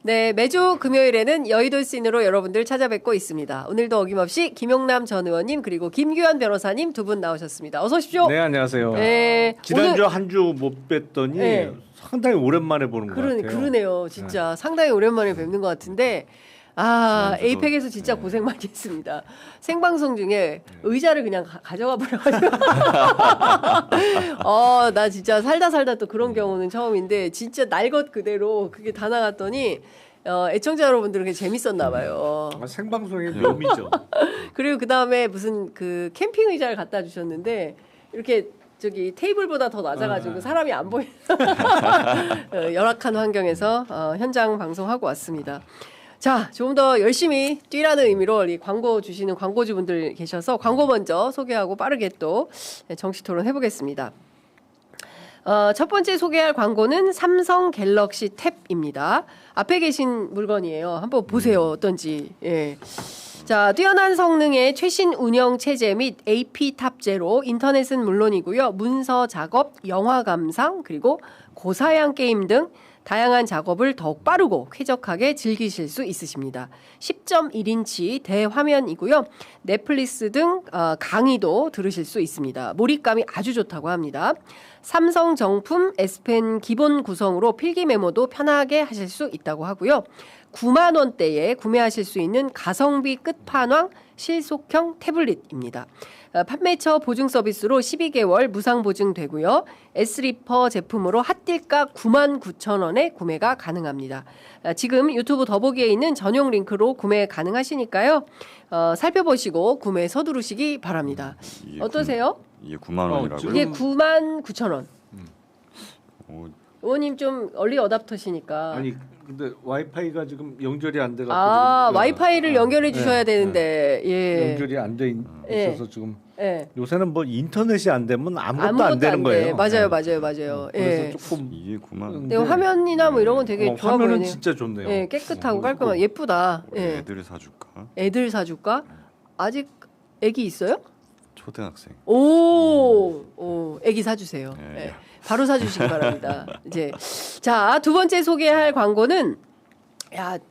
네, 매주 금요일에는 여의도 씬으로 여러분들 찾아뵙고 있습니다. 오늘도 어김없이 김용남 전 의원님 그리고 김규현 변호사님 두 분 나오셨습니다. 어서 오십시오. 네, 안녕하세요. 네, 지난주 한 주 못 뵀더니 네. 상당히 오랜만에 보는 것 같아요. 그러네요. 진짜 상당히 오랜만에 뵙는 것 같은데 에이펙에서 진짜 고생 많이 했습니다. 생방송 중에 의자를 그냥 가져가 버려가지고 나 진짜 살다 또 그런 경우는 처음인데 진짜 날 것 그대로 그게 다 나갔더니 애청자 여러분들은 그게 재밌었나 봐요. 생방송의 묘미죠. 그리고 그 다음에 무슨 그 캠핑 의자를 갖다 주셨는데 이렇게 저기 테이블보다 더 낮아가지고 사람이 안 보이는 열악한 환경에서 현장 방송하고 왔습니다. 자, 좀 더 열심히 뛰라는 의미로 이 광고 주시는 광고주분들 계셔서 광고 먼저 소개하고 빠르게 또 정식 토론 해보겠습니다. 첫 번째 소개할 광고는 삼성 갤럭시 탭입니다. 앞에 계신 물건이에요. 한번 보세요. 어떤지. 예. 자, 뛰어난 성능의 최신 운영 체제 및 AP 탑재로 인터넷은 물론이고요. 문서 작업, 영화 감상, 그리고 고사양 게임 등 다양한 작업을 더욱 빠르고 쾌적하게 즐기실 수 있으십니다. 10.1인치 대화면이고요. 넷플릭스 등 강의도 들으실 수 있습니다. 몰입감이 아주 좋다고 합니다. 삼성 정품 S펜 기본 구성으로 필기 메모도 편하게 하실 수 있다고 하고요. 9만 원대에 구매하실 수 있는 가성비 끝판왕 실속형 태블릿입니다. 판매처 보증 서비스로 12개월 무상 보증되고요. S리퍼 제품으로 핫딜가 99,000원에 구매가 가능합니다. 지금 유튜브 더보기에 있는 전용 링크로 구매 가능하시니까요. 살펴보시고 구매 서두르시기 바랍니다. 어떠세요? 이게 9만 원이라고요? 이게 99,000원. 의원님 좀 얼리 어답터시니까. 아니 근데 와이파이가 지금 연결이 안 돼가지고 와이파이를 연결해 주셔야 되는데 예. 연결이 안 돼 있어서 지금 요새는 뭐 인터넷이 안 되면 아무것도 안 되는 거예요. 맞아요. 그래서 예. 조금 이게 9만. 네, 화면이나 뭐 이런 건 되게 좋아 보이네요. 화면은 진짜 좋네요. 예, 깨끗하고 깔끔하고 예쁘다. 예. 애들 사줄까? 애들 사줄까? 아직 애기 있어요? 초등학생. 오, 애기 사주세요. 예. 예. 바로 사주시기 바랍니다. 이제 자, 두 번째 소개할 광고는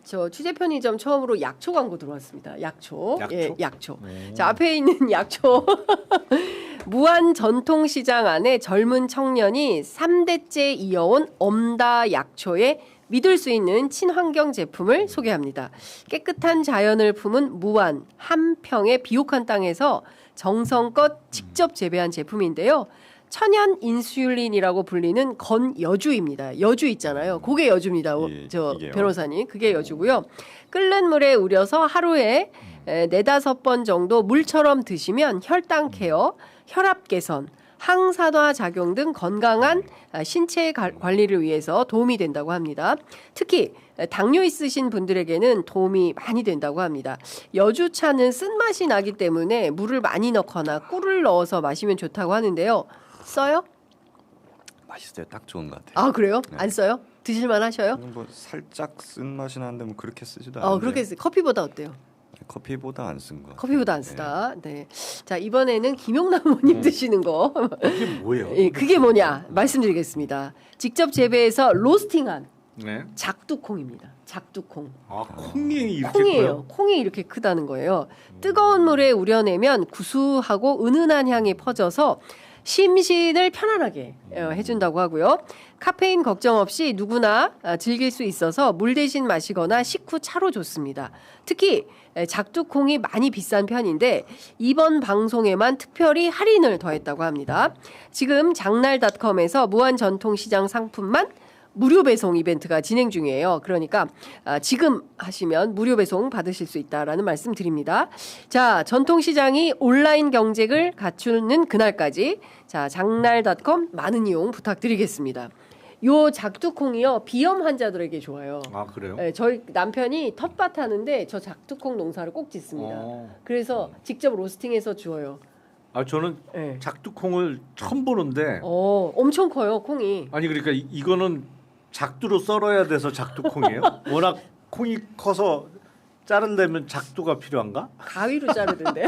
저 취재 편의점 처음으로 약초 광고 들어왔습니다. 약초. 예, 약초. 자, 앞에 있는 약초. 무안 전통시장 안에 젊은 청년이 3대째 이어온 엄다 약초의 믿을 수 있는 친환경 제품을 소개합니다. 깨끗한 자연을 품은 무안 한평의 비옥한 땅에서 정성껏 직접 재배한 제품인데요. 천연 인슐린이라고 불리는 건여주입니다. 여주 있잖아요. 그게 여주입니다. 저 이게요? 변호사님. 그게 여주고요. 끓는 물에 우려서 하루에 4-5번 정도 물처럼 드시면 혈당 케어, 혈압 개선, 항산화 작용 등 건강한 신체 관리를 위해서 도움이 된다고 합니다. 특히 당뇨 있으신 분들에게는 도움이 많이 된다고 합니다. 여주차는 쓴맛이 나기 때문에 물을 많이 넣거나 꿀을 넣어서 마시면 좋다고 하는데요. 써요? 맛있어요. 딱 좋은 것 같아요. 아, 그래요? 네. 안 써요? 드실만 하셔요? 뭐 살짝 쓴 맛이 나는데 뭐 그렇게 쓰지도 않아요. 그렇게 커피보다 어때요? 커피보다 안 쓴 거. 커피보다 안 쓰다. 네. 자, 이번에는 김용남 의원님 드시는 거. 이게 뭐예요? 예, 그게 뭐냐 말씀드리겠습니다. 직접 재배해서 로스팅한 작두콩입니다. 작두콩. 콩이 이렇게 콩이에요. 커요? 콩이 이렇게 크다는 거예요. 뜨거운 물에 우려내면 구수하고 은은한 향이 퍼져서 심신을 편안하게 해준다고 하고요. 카페인 걱정 없이 누구나 즐길 수 있어서 물 대신 마시거나 식후 차로 좋습니다. 특히 작두콩이 많이 비싼 편인데 이번 방송에만 특별히 할인을 더했다고 합니다. 지금 장날닷컴에서 무한전통시장 상품만 무료 배송 이벤트가 진행 중이에요. 그러니까 지금 하시면 무료 배송 받으실 수 있다라는 말씀 드립니다. 자, 전통시장이 온라인 경쟁을 갖추는 그날까지 자, 장날닷컴 많은 이용 부탁드리겠습니다. 요 작두콩이요 비염 환자들에게 좋아요. 아, 그래요? 네, 저희 남편이 텃밭 하는데 저 작두콩 농사를 꼭 짓습니다. 그래서 직접 로스팅해서 주어요. 저는 네. 작두콩을 처음 보는데 엄청 커요 콩이. 아니 그러니까 이거는 작두로 썰어야 돼서 작두콩이에요? 워낙 콩이 커서 자르려면 작두가 필요한가? 가위로 자르던데.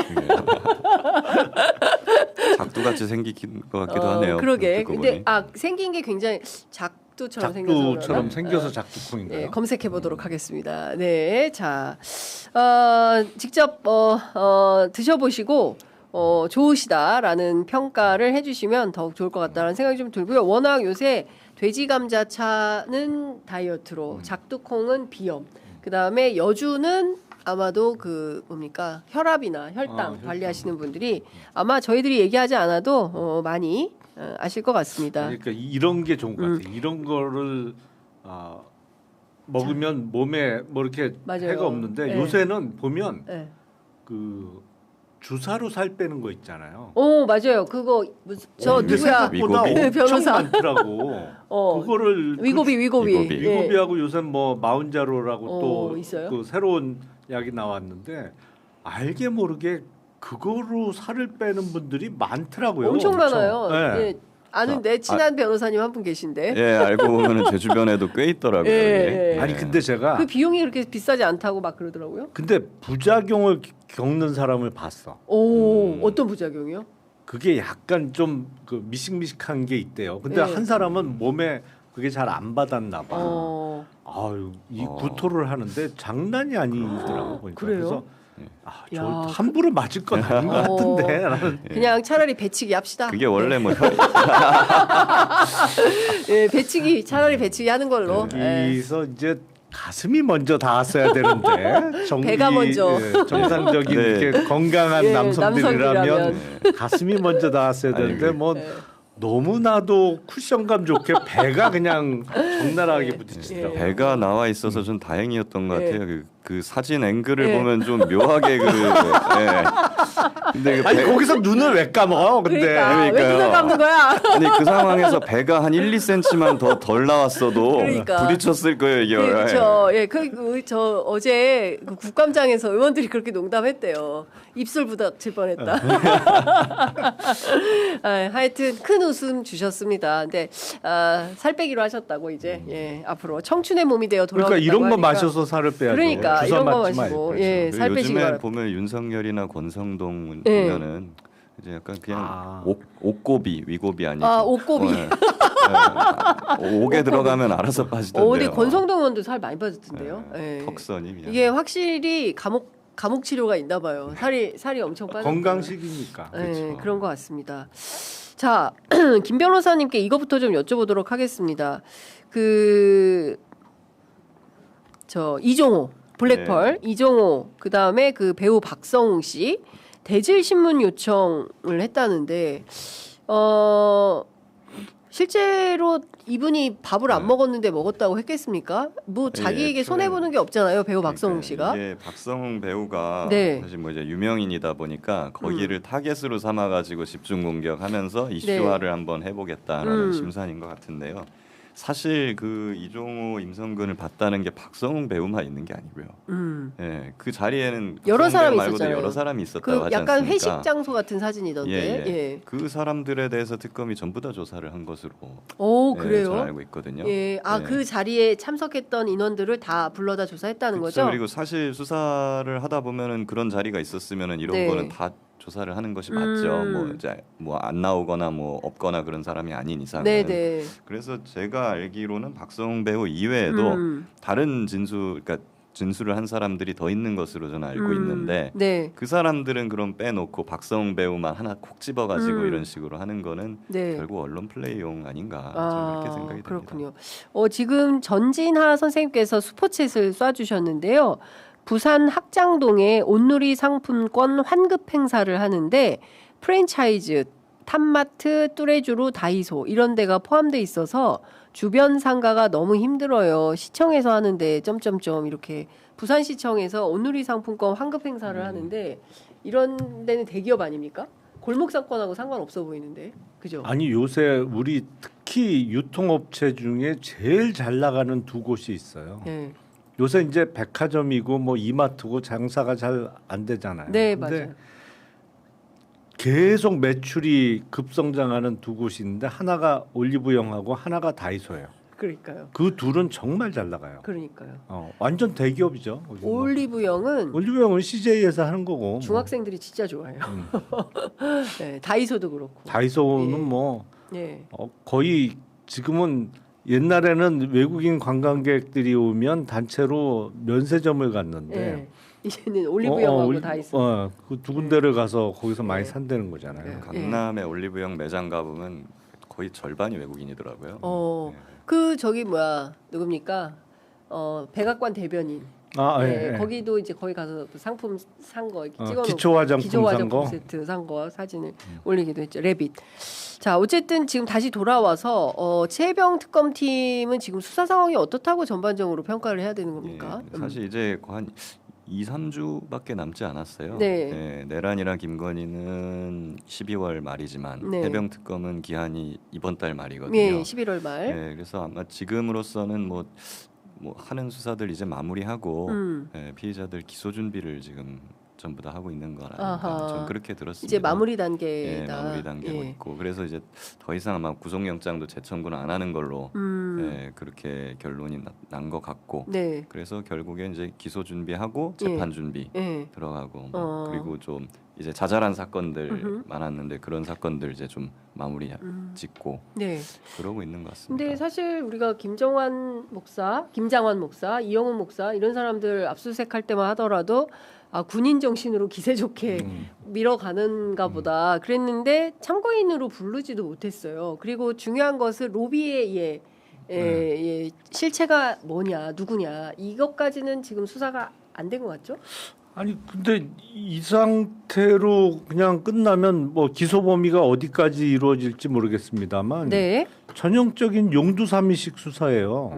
작두같이 생긴 것 같기도 하네요. 그러게. 듣고 근데 보니. 생긴 게 굉장히 작두처럼 생겨서 작두처럼 생겨서 작두콩인가요? 네, 검색해 보도록 하겠습니다. 네, 자, 직접 드셔보시고 좋으시다라는 평가를 해주시면 더욱 좋을 것 같다는 생각이 좀 들고요. 워낙 요새 돼지 감자차는 다이어트로, 작두콩은 비염, 그 다음에 여주는 아마도 그 뭡니까 혈압이나 혈당 관리하시는 분들이 아마 저희들이 얘기하지 않아도 많이 아실 것 같습니다. 그러니까 이런 게 좋은 것 같아요. 이런 거를 먹으면 몸에 뭐 이렇게 맞아요. 해가 없는데 네. 요새는 보면 네. 그 주사로 살 빼는 거 있잖아요. 오 맞아요. 그거 저 근데 누구야? 생각보다 위고비? 엄청 변호사. 많더라고. 위고비. 위고비. 예. 위고비하고 요새 뭐 마운자로라고 또 있어요? 그 새로운 약이 나왔는데 알게 모르게 그거로 살을 빼는 분들이 많더라고요. 엄청 많아요. 네. 예, 아는데 친한 변호사님 한 분 계신데. 예, 알고 보면은 제 주변에도 꽤 있더라고요. 예, 이게. 아니 근데 제가 그 비용이 그렇게 비싸지 않다고 막 그러더라고요. 근데 부작용을 겪는 사람을 봤어. 오 어떤 부작용이요? 그게 약간 좀 그 미식미식한 게 있대요. 근데 네. 한 사람은 몸에 그게 잘 안 받았나 봐. 아유, 이 구토를 하는데 장난이 아니더라고 보니까. 그래요? 그래서 저 야, 함부로 맞을 건 아닌 것 같은데. 나는 그냥 차라리 배치기 합시다. 그게 원래 뭐 혈, 예, 배치기 차라리 배치기 하는 걸로. 예. 여기서 이제 가슴이 먼저 닿았어야 되는데 배가 먼저. 정상적인 네. 이렇게 건강한 예, 남성들이라면 남성들이라면. 가슴이 먼저 닿았어야 아니, 되는데 뭐 예. 너무나도 쿠션감 좋게 배가 그냥 적나라하게 부딪히더라고요. 배가 나와 있어서 좀 다행이었던 것 예. 같아요. 그 사진 앵글을 예. 보면 좀 묘하게 그 예. 근데 그 아니 배- 거기서 눈을 왜 감어? 근데 그러니까 왜 그러니까요. 눈을 감는 거야? 아니 그 상황에서 배가 한 1, 2cm만 더 덜 나왔어도 그러니까. 부딪혔을 거예요 이게. 그렇죠. 예, 저 어제 그 국감장에서 의원들이 그렇게 농담했대요. 입술 부닥칠 뻔했다. 하여튼 큰 웃음 주셨습니다. 근데 살 빼기로 하셨다고 이제 예, 앞으로 청춘의 몸이 되어 돌아오겠다고 그러니까 이런 거 하니까. 마셔서 살을 빼야죠. 그러니까 주사 이런 거 맞지 마시고 말고. 예, 살 빼시기 요즘에 바랍니다. 보면 윤석열이나 권성동 예. 보면은 이제 약간 그냥 아. 옥고비 위고비 아니고 옥고비. 옥에 들어가면 알아서 빠지던데요. 근데 권성동 의원도 살 많이 빠졌던데요. 예. 턱선이 그냥. 이게 확실히 감옥 치료가 있나 봐요. 살이 엄청 빠졌. 건강식이니까. 네, 그렇죠. 그런 것 같습니다. 자, 김 변호사님께 이거부터 좀 여쭤보도록 하겠습니다. 이종호 블랙펄 이종호 그 다음에 그 배우 박성웅 씨 대질 신문 요청을 했다는데 실제로 이분이 밥을 안 먹었는데 먹었다고 했겠습니까? 뭐 자기에게 애초에 손해 보는 게 없잖아요, 배우 박성웅 씨가. 이게 박성웅 배우가 네. 사실 뭐 이제 유명인이다 보니까 거기를 타겟으로 삼아가지고 집중 공격하면서 이슈화를 한번 해보겠다라는 심산인 것 같은데요. 사실 그 이종호, 임성근을 봤다는 게 박성웅 배우만 있는 게 아니고요. 예, 그 자리에는 여러 박성웅 사람이 배우 말고도 있었잖아요. 여러 사람이 있었다고 그 하지 약간 않습니까? 회식 장소 같은 사진이던데. 예. 그 사람들에 대해서 특검이 전부 다 조사를 한 것으로 오, 예, 그래요? 저는 알고 있거든요. 예. 예. 그 자리에 참석했던 인원들을 다 불러다 조사했다는 그렇죠. 거죠? 그리고 사실 수사를 하다 보면은 그런 자리가 있었으면은 이런 네. 거는 다 조사를 하는 것이 맞죠. 뭐 이제 뭐 안 나오거나 뭐 없거나 그런 사람이 아닌 이상은. 네네. 그래서 제가 알기로는 박성웅 배우 이외에도 다른 진술을 한 사람들이 더 있는 것으로 저는 알고 있는데 네. 그 사람들은 그럼 빼놓고 박성웅 배우만 하나 콕 집어가지고 이런 식으로 하는 거는 네. 결국 언론 플레이용 아닌가 저는 그렇게 생각이 됩니다. 그렇군요. 지금 전진하 선생님께서 슈퍼챗을 쏴주셨는데요. 부산 학장동에 온누리 상품권 환급 행사를 하는데 프랜차이즈, 탑마트, 뚜레쥬르, 다이소 이런 데가 포함돼 있어서 주변 상가가 너무 힘들어요. 시청에서 하는데 점점점 이렇게 부산시청에서 온누리 상품권 환급 행사를 하는데 이런 데는 대기업 아닙니까? 골목 상권하고 상관없어 보이는데. 그죠? 아니 요새 우리 특히 유통업체 중에 제일 잘 나가는 두 곳이 있어요. 네. 요새 이제 백화점이고 뭐 이마트고 장사가 잘 안 되잖아요. 네, 근데 맞아요. 계속 매출이 급성장하는 두 곳이 있는데 하나가 올리브영하고 하나가 다이소예요. 그러니까요. 그 둘은 정말 잘 나가요. 그러니까요. 완전 대기업이죠. 거기 뭐. 올리브영은 올리브영은 CJ에서 하는 거고. 중학생들이 진짜 좋아해요. 네, 다이소도 그렇고. 다이소는 예. 뭐 예. 거의 지금은 옛날에는 외국인 관광객들이 오면 단체로 면세점을 갔는데 예. 이제는 올리브영하고 다 있어. 그 두 군데를 가서 거기서 많이 네. 산다는 거잖아요. 네. 강남의 올리브영 매장 가보면 거의 절반이 외국인이더라고요. 네. 그 저기 뭐야 누굽니까? 백악관 대변인. 네, 거기도 이제 거기 가서 상품 산 거 찍어놓고 기초 화장품 산 거 세트 산 거 사진을 올리기도 했죠. 레빗. 자 어쨌든 지금 다시 돌아와서 최혜병 특검팀은 지금 수사 상황이 어떻다고 전반적으로 평가를 해야 되는 겁니까? 예, 사실 이제 한 2, 3주밖에 남지 않았어요. 네. 네, 내란이랑 김건희는 12월 말이지만 네. 해병 특검은 기한이 이번 달 말이거든요. 네, 11월 말. 네, 그래서 아마 지금으로서는 뭐 하는 수사들 이제 마무리하고 피의자들 기소 준비를 지금 전부 다 하고 있는 거라 좀 그렇게 들었습니다. 이제 마무리 단계다. 예, 마무리 단계고 있고 그래서 이제 더 이상 아마 구속영장도 재청구는 안 하는 걸로 예, 그렇게 결론이 난 것 같고 네. 그래서 결국엔 이제 기소 준비하고 재판 준비 예. 들어가고 그리고 좀 이제 자잘한 사건들 많았는데 그런 사건들 이제 좀 마무리 짓고 네. 그러고 있는 것 같습니다. 근데 사실 우리가 김장환 목사, 이영훈 목사 이런 사람들 압수수색할 때만 하더라도 군인 정신으로 기세 좋게 밀어가는가 보다 그랬는데 참고인으로 부르지도 못했어요. 그리고 중요한 것은 로비의 실체가 뭐냐, 누구냐 이것까지는 지금 수사가 안 된 것 같죠? 아니 근데 이 상태로 그냥 끝나면 뭐 기소 범위가 어디까지 이루어질지 모르겠습니다만 네. 전형적인 용두사미식 수사예요.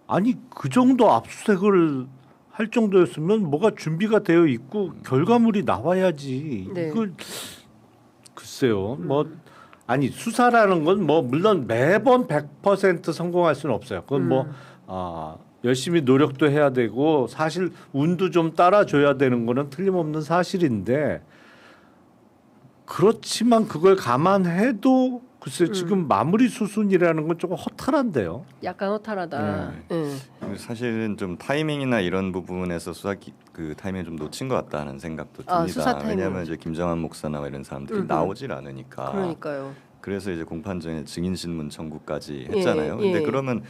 아니 그 정도 압수수색을 할 정도였으면 뭐가 준비가 되어 있고 결과물이 나와야지. 네. 이걸 글쎄요. 뭐 아니 수사라는 건 뭐 물론 매번 100% 성공할 수는 없어요. 그건 열심히 노력도 해야 되고 사실 운도 좀 따라줘야 되는 거는 틀림없는 사실인데 그렇지만 그걸 감안해도 글쎄 지금 마무리 수순이라는 건 조금 허탈한데요. 약간 허탈하다. 사실은 좀 타이밍이나 이런 부분에서 그 타이밍을 좀 놓친 것 같다는 생각도 듭니다. 수사 타이밍. 왜냐하면 이제 김정한 목사나 이런 사람들이 나오질 않으니까. 그러니까요. 그래서 이제 공판전에 증인신문 청구까지 했잖아요. 근데 그러면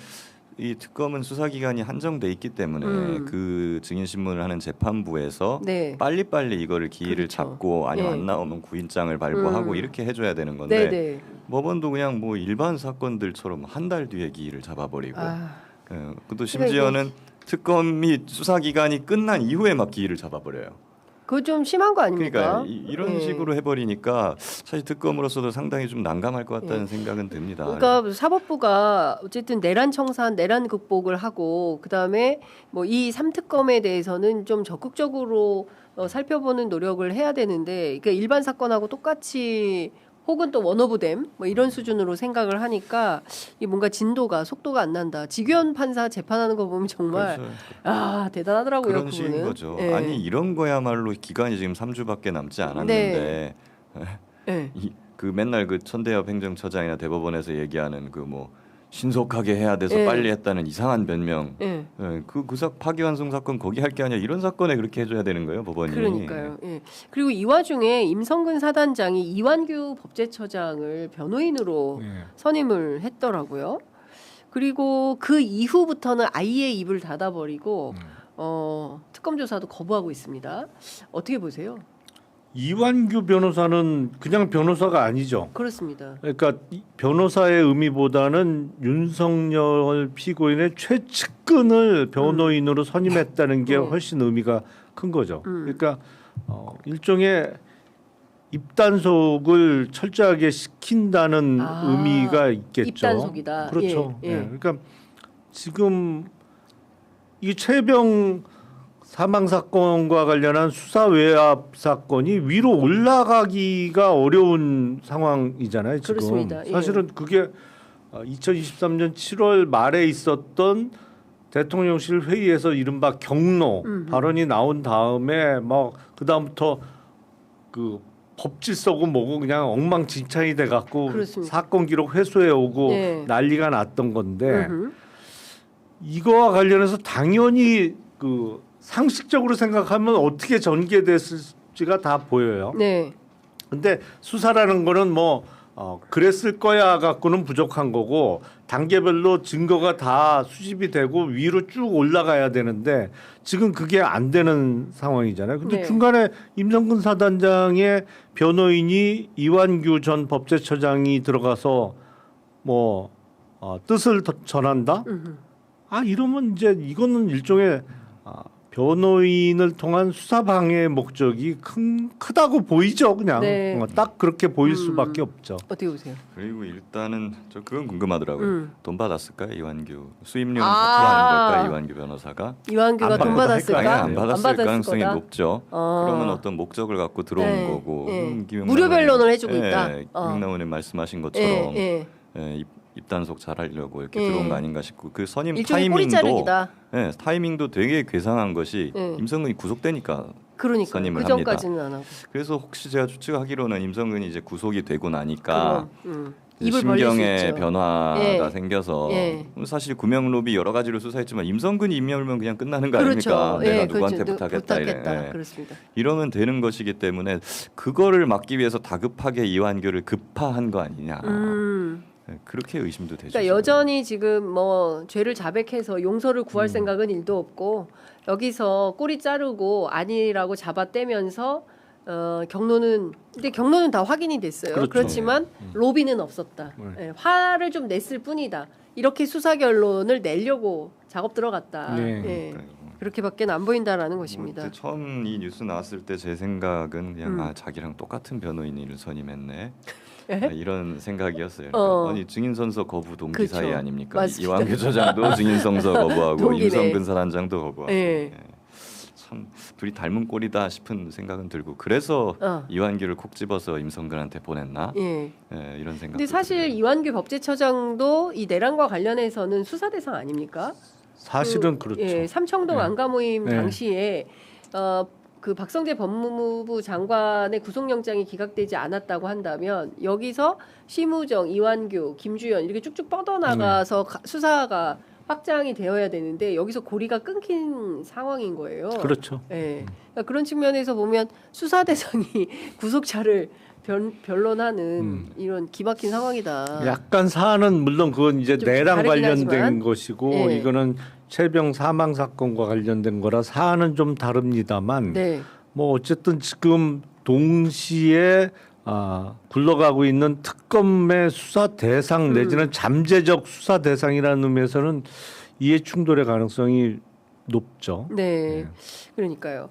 이 특검은 수사 기간이 한정돼 있기 때문에 그 증인 신문을 하는 재판부에서 네. 빨리빨리 이거를 기일을 그렇죠. 잡고 아니면 안 나오면 구인장을 발부하고 이렇게 해줘야 되는 건데 네네. 법원도 그냥 뭐 일반 사건들처럼 한 달 뒤에 기일을 잡아버리고 또 심지어는 특검이 수사 기간이 끝난 이후에 막 기일을 잡아버려요. 그거 좀 심한 거 아닙니까? 그러니까 이런 식으로 해버리니까 사실 특검으로서도 상당히 좀 난감할 것 같다는 생각은 듭니다. 그러니까 사법부가 어쨌든 내란 청산, 내란 극복을 하고 그다음에 뭐 이 3특검에 대해서는 좀 적극적으로 살펴보는 노력을 해야 되는데 그러니까 일반 사건하고 똑같이 혹은 또 원오브댐 뭐 이런 수준으로 생각을 하니까 이 뭔가 진도가 속도가 안 난다. 직위원 판사 재판하는 거 보면 정말 대단하더라고요. 그런 그분은. 식인 거죠. 네. 아니 이런 거야말로 기간이 지금 3주밖에 남지 않았는데 네. 그 맨날 그 천대엽 행정처장이나 대법원에서 얘기하는 그 뭐 신속하게 해야 돼서 네. 빨리 했다는 이상한 변명. 네. 그 파기환송 사건 거기 할 게 아니야. 이런 사건에 그렇게 해줘야 되는 거예요, 법원이. 그러니까요. 예. 그리고 이 와중에 임성근 사단장이 이완규 법제처장을 변호인으로 선임을 했더라고요. 그리고 그 이후부터는 아예 입을 닫아버리고 특검 조사도 거부하고 있습니다. 어떻게 보세요? 이완규 변호사는 그냥 변호사가 아니죠. 그렇습니다. 그러니까 변호사의 의미보다는 윤석열 피고인의 최측근을 변호인으로 선임했다는 게 훨씬 의미가 큰 거죠. 그러니까 일종의 입단속을 철저하게 시킨다는 의미가 있겠죠. 입단속이다. 그렇죠. 예. 그러니까 지금 이 최병 사망 사건과 관련한 수사 외압 사건이 위로 올라가기가 어려운 상황이잖아요. 지금 그렇습니다. 사실은 그게 2023년 7월 말에 있었던 대통령실 회의에서 이른바 경로 발언이 나온 다음에 막 그 다음부터 그 법질서고 뭐고 그냥 엉망진창이 돼 갖고 사건 기록 회수해 오고 난리가 났던 건데 이거와 관련해서 당연히 그 상식적으로 생각하면 어떻게 전개됐을지가 다 보여요. 네. 근데 수사라는 거는 뭐 그랬을 거야 갖고는 부족한 거고 단계별로 증거가 다 수집이 되고 위로 쭉 올라가야 되는데 지금 그게 안 되는 상황이잖아요. 근데 네. 중간에 임성근 사단장의 변호인이 이완규 전 법제처장이 들어가서 뭐 뜻을 전한다? 이러면 이제 이거는 일종의 변호인을 통한 수사 방해의 목적이 크다고 보이죠, 그냥. 네. 딱 그렇게 보일 수밖에 없죠. 어떻게 보세요? 그리고 일단은 저 그건 궁금하더라고요. 돈 받았을까요, 이완규? 수임료 아. 받고 하는 걸까, 이완규 변호사가? 이완규가 안 돈 받았을 받았을까? 거예요. 안 받았을 가능성이 거다? 높죠. 그러면 어떤 목적을 갖고 들어온 네. 거고 네. 무료 변론을 해주고 예, 있다. 김영남 의원님 말씀하신 것처럼 예, 입단속 잘하려고 이렇게 예. 들어온 거 아닌가 싶고 그 선임 일종의 꼬리 자르기다. 타이밍도 되게 괴상한 것이 예. 임성근이 구속되니까 그러니까 선임을 그 전까지는 안 하고. 그래서 혹시 제가 추측하기로는 임성근이 이제 구속이 되고 나니까 그럼, 입을 벌릴 수 심경의 있죠. 변화가 예. 생겨서 예. 사실 구명 로비 여러 가지로 수사했지만 임성근이 임명하면 그냥 끝나는 거 그렇죠. 아닙니까? 내가 누구한테 그렇죠. 부탁했다 이래. 그렇습니다. 이러면 되는 것이기 때문에 그거를 막기 위해서 다급하게 이완규를 급파한 거 아니냐. 네, 그렇게 의심도 되죠. 그러니까 여전히 지금 뭐 죄를 자백해서 용서를 구할 생각은 일도 없고 여기서 꼬리 자르고 아니라고 잡아떼면서 경로는 근데 경로는 다 확인이 됐어요. 그렇죠. 그렇지만 로비는 없었다. 예, 화를 좀 냈을 뿐이다. 이렇게 수사 결론을 내려고 작업 들어갔다. 네. 예, 그렇게밖에 안 보인다라는 것입니다. 그때 처음 이 뉴스 나왔을 때 제 생각은 그냥 자기랑 똑같은 변호인을 선임했네. 이런 생각이었어요. 아니 증인선서 거부 동기 그렇죠. 사이 아닙니까? 맞습니다. 이완규 처장도 증인선서 거부하고 동기네. 임성근 사단장도 거부하고 예. 참 둘이 닮은 꼴이다 싶은 생각은 들고 그래서 이완규를 콕 집어서 임성근한테 보냈나? 예. 이런 생각. 근데 사실 이완규 법제처장도 이 내란과 관련해서는 수사 대상 아닙니까? 사실은 그렇죠. 예, 삼청동 네. 안가 모임 네. 당시에 그 박성재 법무부 장관의 구속영장이 기각되지 않았다고 한다면 여기서 심우정, 이완규, 김주현 이렇게 쭉쭉 뻗어나가서 수사가 확장이 되어야 되는데 여기서 고리가 끊긴 상황인 거예요. 그렇죠. 예. 그러니까 그런 측면에서 보면 수사 대상이 구속자를 변론하는 이런 기막힌 상황이다. 약간 사안은 물론 그건 이제 좀 내랑 다르긴 관련된 하지만. 것이고 예. 이거는 최병 사망 사건과 관련된 거라 사안은 좀 다릅니다만 네. 뭐 어쨌든 지금 동시에 굴러가고 있는 특검의 수사 대상 내지는 잠재적 수사 대상이라는 의미에서는 이해 충돌의 가능성이 높죠. 네, 그러니까요.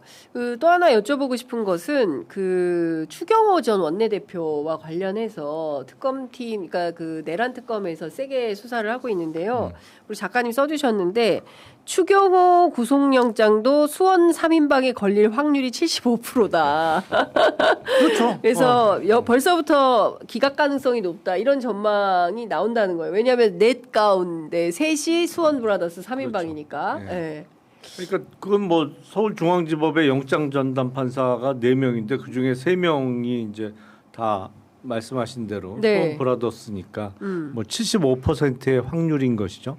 또 하나 여쭤보고 싶은 것은 그 추경호 전 원내대표와 관련해서 특검팀, 그러니까 그 내란 특검에서 세게 수사를 하고 있는데요. 우리 작가님 써주셨는데 추경호 구속영장도 수원 3인방에 걸릴 확률이 75%다. 그렇죠. 그래서 벌써부터 기각 가능성이 높다 이런 전망이 나온다는 거예요. 왜냐하면 넷 가운데 셋이 수원 브라더스 3인방이니까. 그렇죠. 네. 그러니까 그건 뭐 서울중앙지법의 영장 전담 판사가 4명인데 그 중에 3명이 이제 다 말씀하신 대로 네. 수원 브라더스니까 뭐 75%의 확률인 것이죠.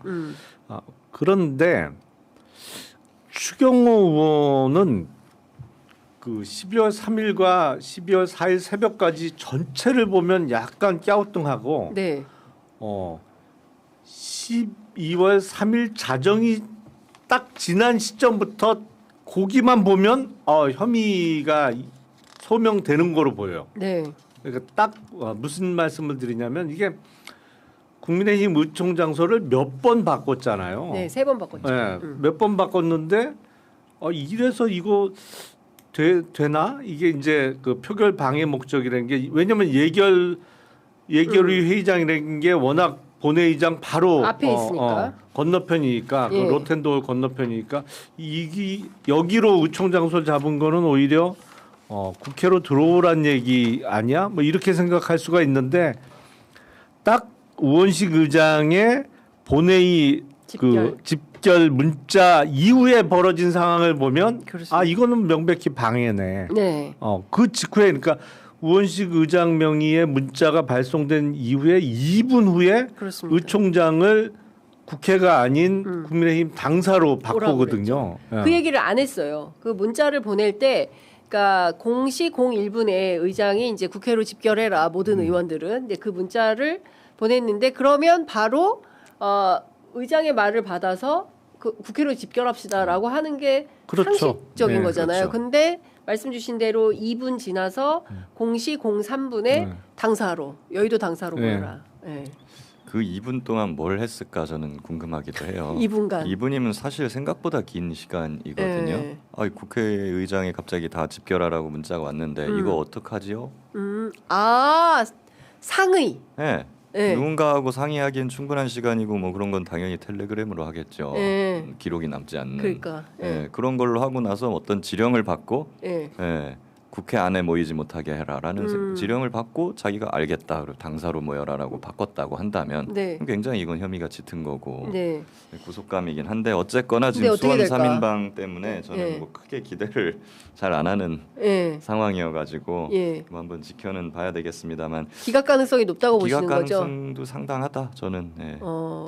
그런데 추경호 의원은 그 12월 3일과 12월 4일 새벽까지 전체를 보면 약간 갸우뚱하고 네. 12월 3일 자정이 딱 지난 시점부터 고기만 보면 혐의가 소명되는 거로 보여요. 네. 그러니까 딱 무슨 말씀을 드리냐면 이게 국민의힘 의총장소를 몇 번 바꿨잖아요. 네, 3번 바꿨죠. 네, 몇 번 바꿨는데 이래서 이거 되나? 이게 이제 그 표결 방해 목적이라는 게 왜냐하면 예결위 회의장이라는 게 워낙 본회의장 바로 앞에 있으니까. 건너편이니까 예. 그 로텐도어 건너편이니까 여기로 의총장소를 잡은 거는 오히려 국회로 들어오란 얘기 아니야? 뭐 이렇게 생각할 수가 있는데 딱 우원식 의장의 본회의 집결 문자 이후에 벌어진 상황을 보면 그렇습니다. 이거는 명백히 방해네. 네. 그 직후에 그러니까 우원식 의장 명의의 문자가 발송된 이후에 2분 후에 그렇습니다. 의총장을 국회가 아닌 국민의힘 당사로 바꾸거든요. 그 얘기를 안 했어요. 그 문자를 보낼 때 그러니까 0시 01분에 의장이 이제 국회로 집결해라 모든 의원들은 근데 그 문자를 보냈는데 그러면 바로 의장의 말을 받아서 그 국회로 집결합시다라고 하는 게 그렇죠. 상식적인 네, 거잖아요. 그렇죠. 근데 말씀 주신 대로 2분 지나서 0시 03분에 당사로 여의도 당사로 네. 모여라. 네. 그 2분 동안 뭘 했을까 저는 궁금하기도 해요. 2분간. 2분이면 사실 생각보다 긴 시간이거든요. 네. 국회의장이 갑자기 다 집결하라고 문자가 왔는데 이거 어떡하지요? 상의. 네. 네. 누군가하고 상의하기엔 충분한 시간이고 뭐 그런 건 당연히 텔레그램으로 하겠죠. 네. 기록이 남지 않는. 그러니까. 예, 그런 걸로 하고 나서 어떤 지령을 받고 네. 예, 국회 안에 모이지 못하게 해라라는 지령을 받고 자기가 알겠다 그리고 당사로 모여라라고 바꿨다고 한다면 네. 굉장히 이건 혐의가 짙은 거고 네. 구속감이긴 한데 어쨌거나 근데 지금 어떻게 수원 될까? 3인방 때문에 저는 네. 뭐 크게 기대를 잘 안 하는 네. 상황이어가지고 예. 뭐 한번 지켜는 봐야 되겠습니다만 기각 가능성이 높다고 기각 보시는 거죠? 가능성도 상당하다 저는 예.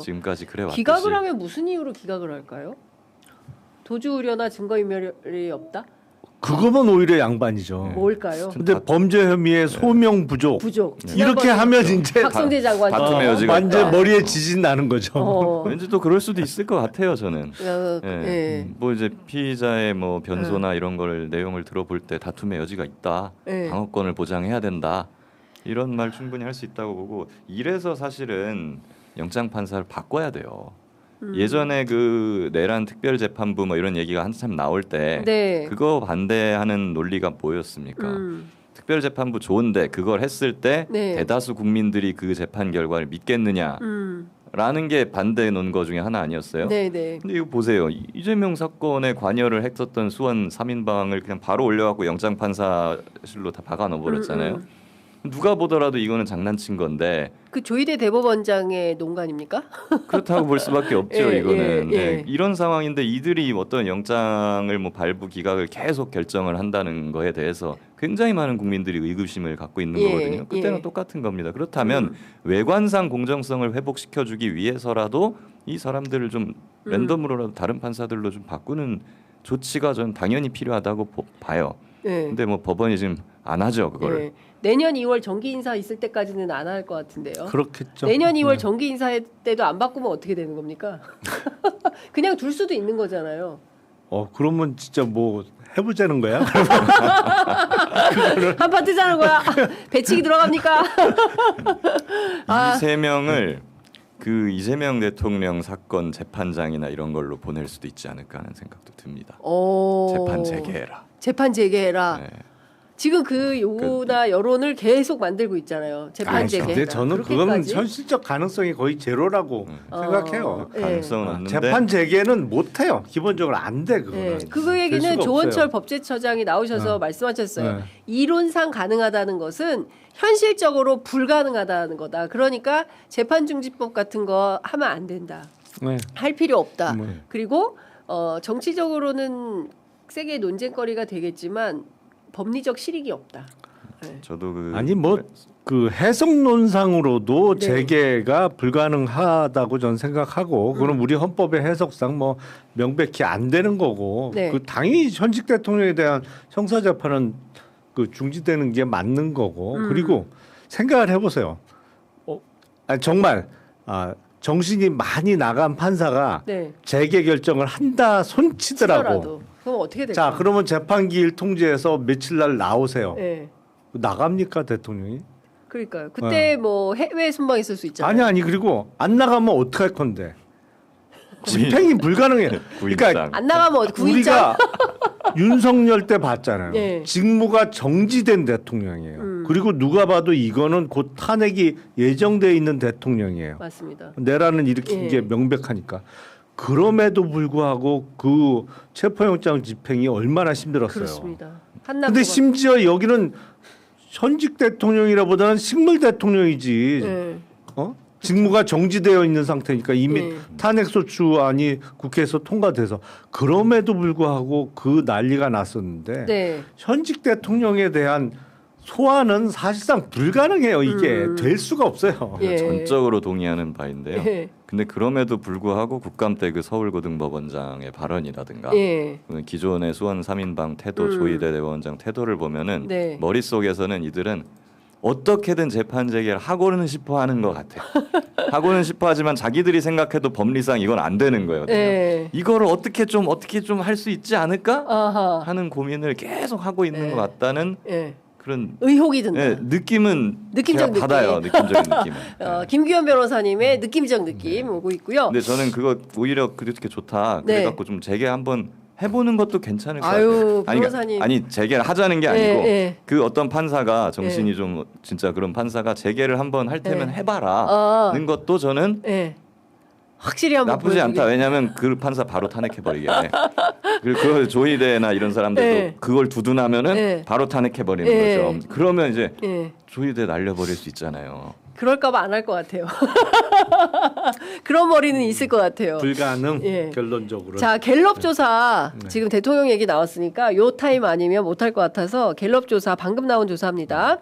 지금까지 그래 왔듯이 기각을 하면 무슨 이유로 기각을 할까요? 도주 우려나 증거인멸이 없다? 그거면 오히려 양반이죠. 뭘까요? 근데 범죄 혐의의 소명 부족. 부족. 이렇게 하면 이제 박성재 장관 다툼의 여지가 완전 있다. 머리에 지진 나는 거죠. 왠지 또 그럴 수도 있을 것 같아요 저는. 예. 예. 뭐 이제 피의자의 뭐 변소나 이런 걸 내용을 들어볼 때 다툼의 여지가 있다. 예. 방어권을 보장해야 된다. 이런 말 충분히 할 수 있다고 보고 이래서 사실은 영장 판사를 바꿔야 돼요. 예전에 그 내란 특별재판부 뭐 이런 얘기가 한참 나올 때 네. 그거 반대하는 논리가 뭐였습니까? 특별재판부 좋은데 그걸 했을 때 네. 대다수 국민들이 그 재판 결과를 믿겠느냐? 라는 게 반대 논거 중에 하나 아니었어요? 네네. 근데 이거 보세요. 이재명 사건에 관여를 했었던 수원 3인방을 그냥 바로 올려갖고 영장 판사실로 다 박아 넣어버렸잖아요. 누가 보더라도 이거는 장난친 건데 그 조희대 대법원장의 농간입니까? 그렇다고 볼 수밖에 없죠. 예, 이거는 예, 예. 네. 이런 상황인데 이들이 어떤 영장을 뭐 발부 기각을 계속 결정을 한다는 거에 대해서 굉장히 많은 국민들이 의구심을 갖고 있는 예, 거거든요. 그때는 예. 똑같은 겁니다. 그렇다면 외관상 공정성을 회복시켜주기 위해서라도 이 사람들을 좀 랜덤으로라도 다른 판사들로 좀 바꾸는 조치가 저는 당연히 필요하다고 봐요. 네. 근데 뭐 법원이 지금 안 하죠 그거를. 네. 내년 2월 정기 인사 있을 때까지는 안 할 것 같은데요. 그렇겠죠. 내년 2월 네. 정기 인사 때도 안 바꾸면 어떻게 되는 겁니까? 그냥 둘 수도 있는 거잖아요. 그러면 진짜 뭐 해보자는 거야? 한판 뜨자는 거야. 배치기 들어갑니까? 이 세 명을 그 이재명 대통령 사건 재판장이나 이런 걸로 보낼 수도 있지 않을까 하는 생각도 듭니다. 재판 재개해라. 재판 재개해라. 네. 지금 그 요구나 여론을 계속 만들고 있잖아요. 재판 재개해라. 근데 저는 그거는 그렇게까지? 현실적 가능성이 거의 제로라고 생각해요. 예. 가능성은 없는데 재판 재개는 못 해요. 기본적으로 안 돼 그거는. 네, 그 될 얘기는 수가 조원철 없어요. 법제처장이 나오셔서 네. 말씀하셨어요. 네. 이론상 가능하다는 것은 현실적으로 불가능하다는 거다. 그러니까 재판중지법 같은 거 하면 안 된다. 네. 할 필요 없다. 네. 그리고 정치적으로는 세게 논쟁거리가 되겠지만 법리적 실익이 없다. 네. 저도 아니 뭐 그 해석론상으로도 네. 재개가 불가능하다고 저는 생각하고 그럼 우리 헌법의 해석상 뭐 명백히 안 되는 거고 네. 그 당연히 현직 대통령에 대한 형사 재판은 그 중지되는 게 맞는 거고 그리고 생각을 해보세요. 아니, 정말 정신이 많이 나간 판사가 네. 재개 결정을 한다 손치더라고. 치더라도. 그럼 어떻게 될까? 자 그러면 재판기일 통지해서 며칠 날 나오세요. 네. 나갑니까 대통령이? 그러니까요. 그때 뭐 해외 순방 있을 수 있잖아요. 아니 그리고 안 나가면 어떡할 건데? 집행이 불가능해. 그러니까 안 나가면 구인장. 우리가 윤석열 때 봤잖아요. 네. 직무가 정지된 대통령이에요. 그리고 누가 봐도 이거는 곧 탄핵이 예정돼 있는 대통령이에요. 맞습니다. 내란을 일으킨 예. 게 명백하니까. 그럼에도 불구하고 그 체포영장 집행이 얼마나 힘들었어요. 그렇습니다. 근데 심지어 여기는 현직 대통령이라보다는 식물 대통령이지. 네. 직무가 정지되어 있는 상태니까 이미 네. 탄핵소추안이 국회에서 통과돼서 그럼에도 불구하고 그 난리가 났었는데 네. 현직 대통령에 대한 소환은 사실상 불가능해요. 이게 될 수가 없어요. 예. 전적으로 동의하는 바인데요. 예. 근데 그럼에도 불구하고 국감 때 그 서울고등법원장의 발언이라든가 예. 기존의 수원 3인방 태도 조희대 대법원장 태도를 보면은 네. 머릿속에서는 이들은 어떻게든 재판 제기를 하고는 싶어 하는 것 같아요. 하고는 싶어 하지만 자기들이 생각해도 법리상 이건 안 되는 거예요. 예. 이거를 어떻게 좀 할 수 있지 않을까 아하. 하는 고민을 계속 하고 있는 예. 것 같다는 예. 그런 의혹이 든다. 예, 느낌은 느낌적 제가 받아요. 느낌적인 느낌은. 김규현 변호사님의 느낌적 느낌 오고 있고요. 근데 저는 그거 오히려 그렇게 좋다. 네. 그래갖고 좀 재개 한번 해보는 것도 괜찮을 것 아유, 같아요. 변호사님. 아니 재개를 하자는 게 아니고 예. 그 어떤 판사가 정신이 좀 진짜 그런 판사가 재개를 한번 할 테면 예. 해봐라는 것도 저는 예. 확실히 한번 나쁘지 않다. 보여주게. 왜냐하면 그 판사 바로 탄핵해버리겠네. 그리고 그 조희대나 이런 사람들도 예. 그걸 두둔하면은 예. 바로 탄핵해버리는 예. 거죠. 그러면 이제 예. 조희대 날려버릴 수 있잖아요. 그럴까봐 안 할 것 같아요. 그런 머리는 있을 것 같아요. 불가능 예. 결론적으로. 자, 갤럽 조사 지금 대통령 얘기 나왔으니까 요 타임 아니면 못할 것 같아서 갤럽 조사 방금 나온 조사입니다.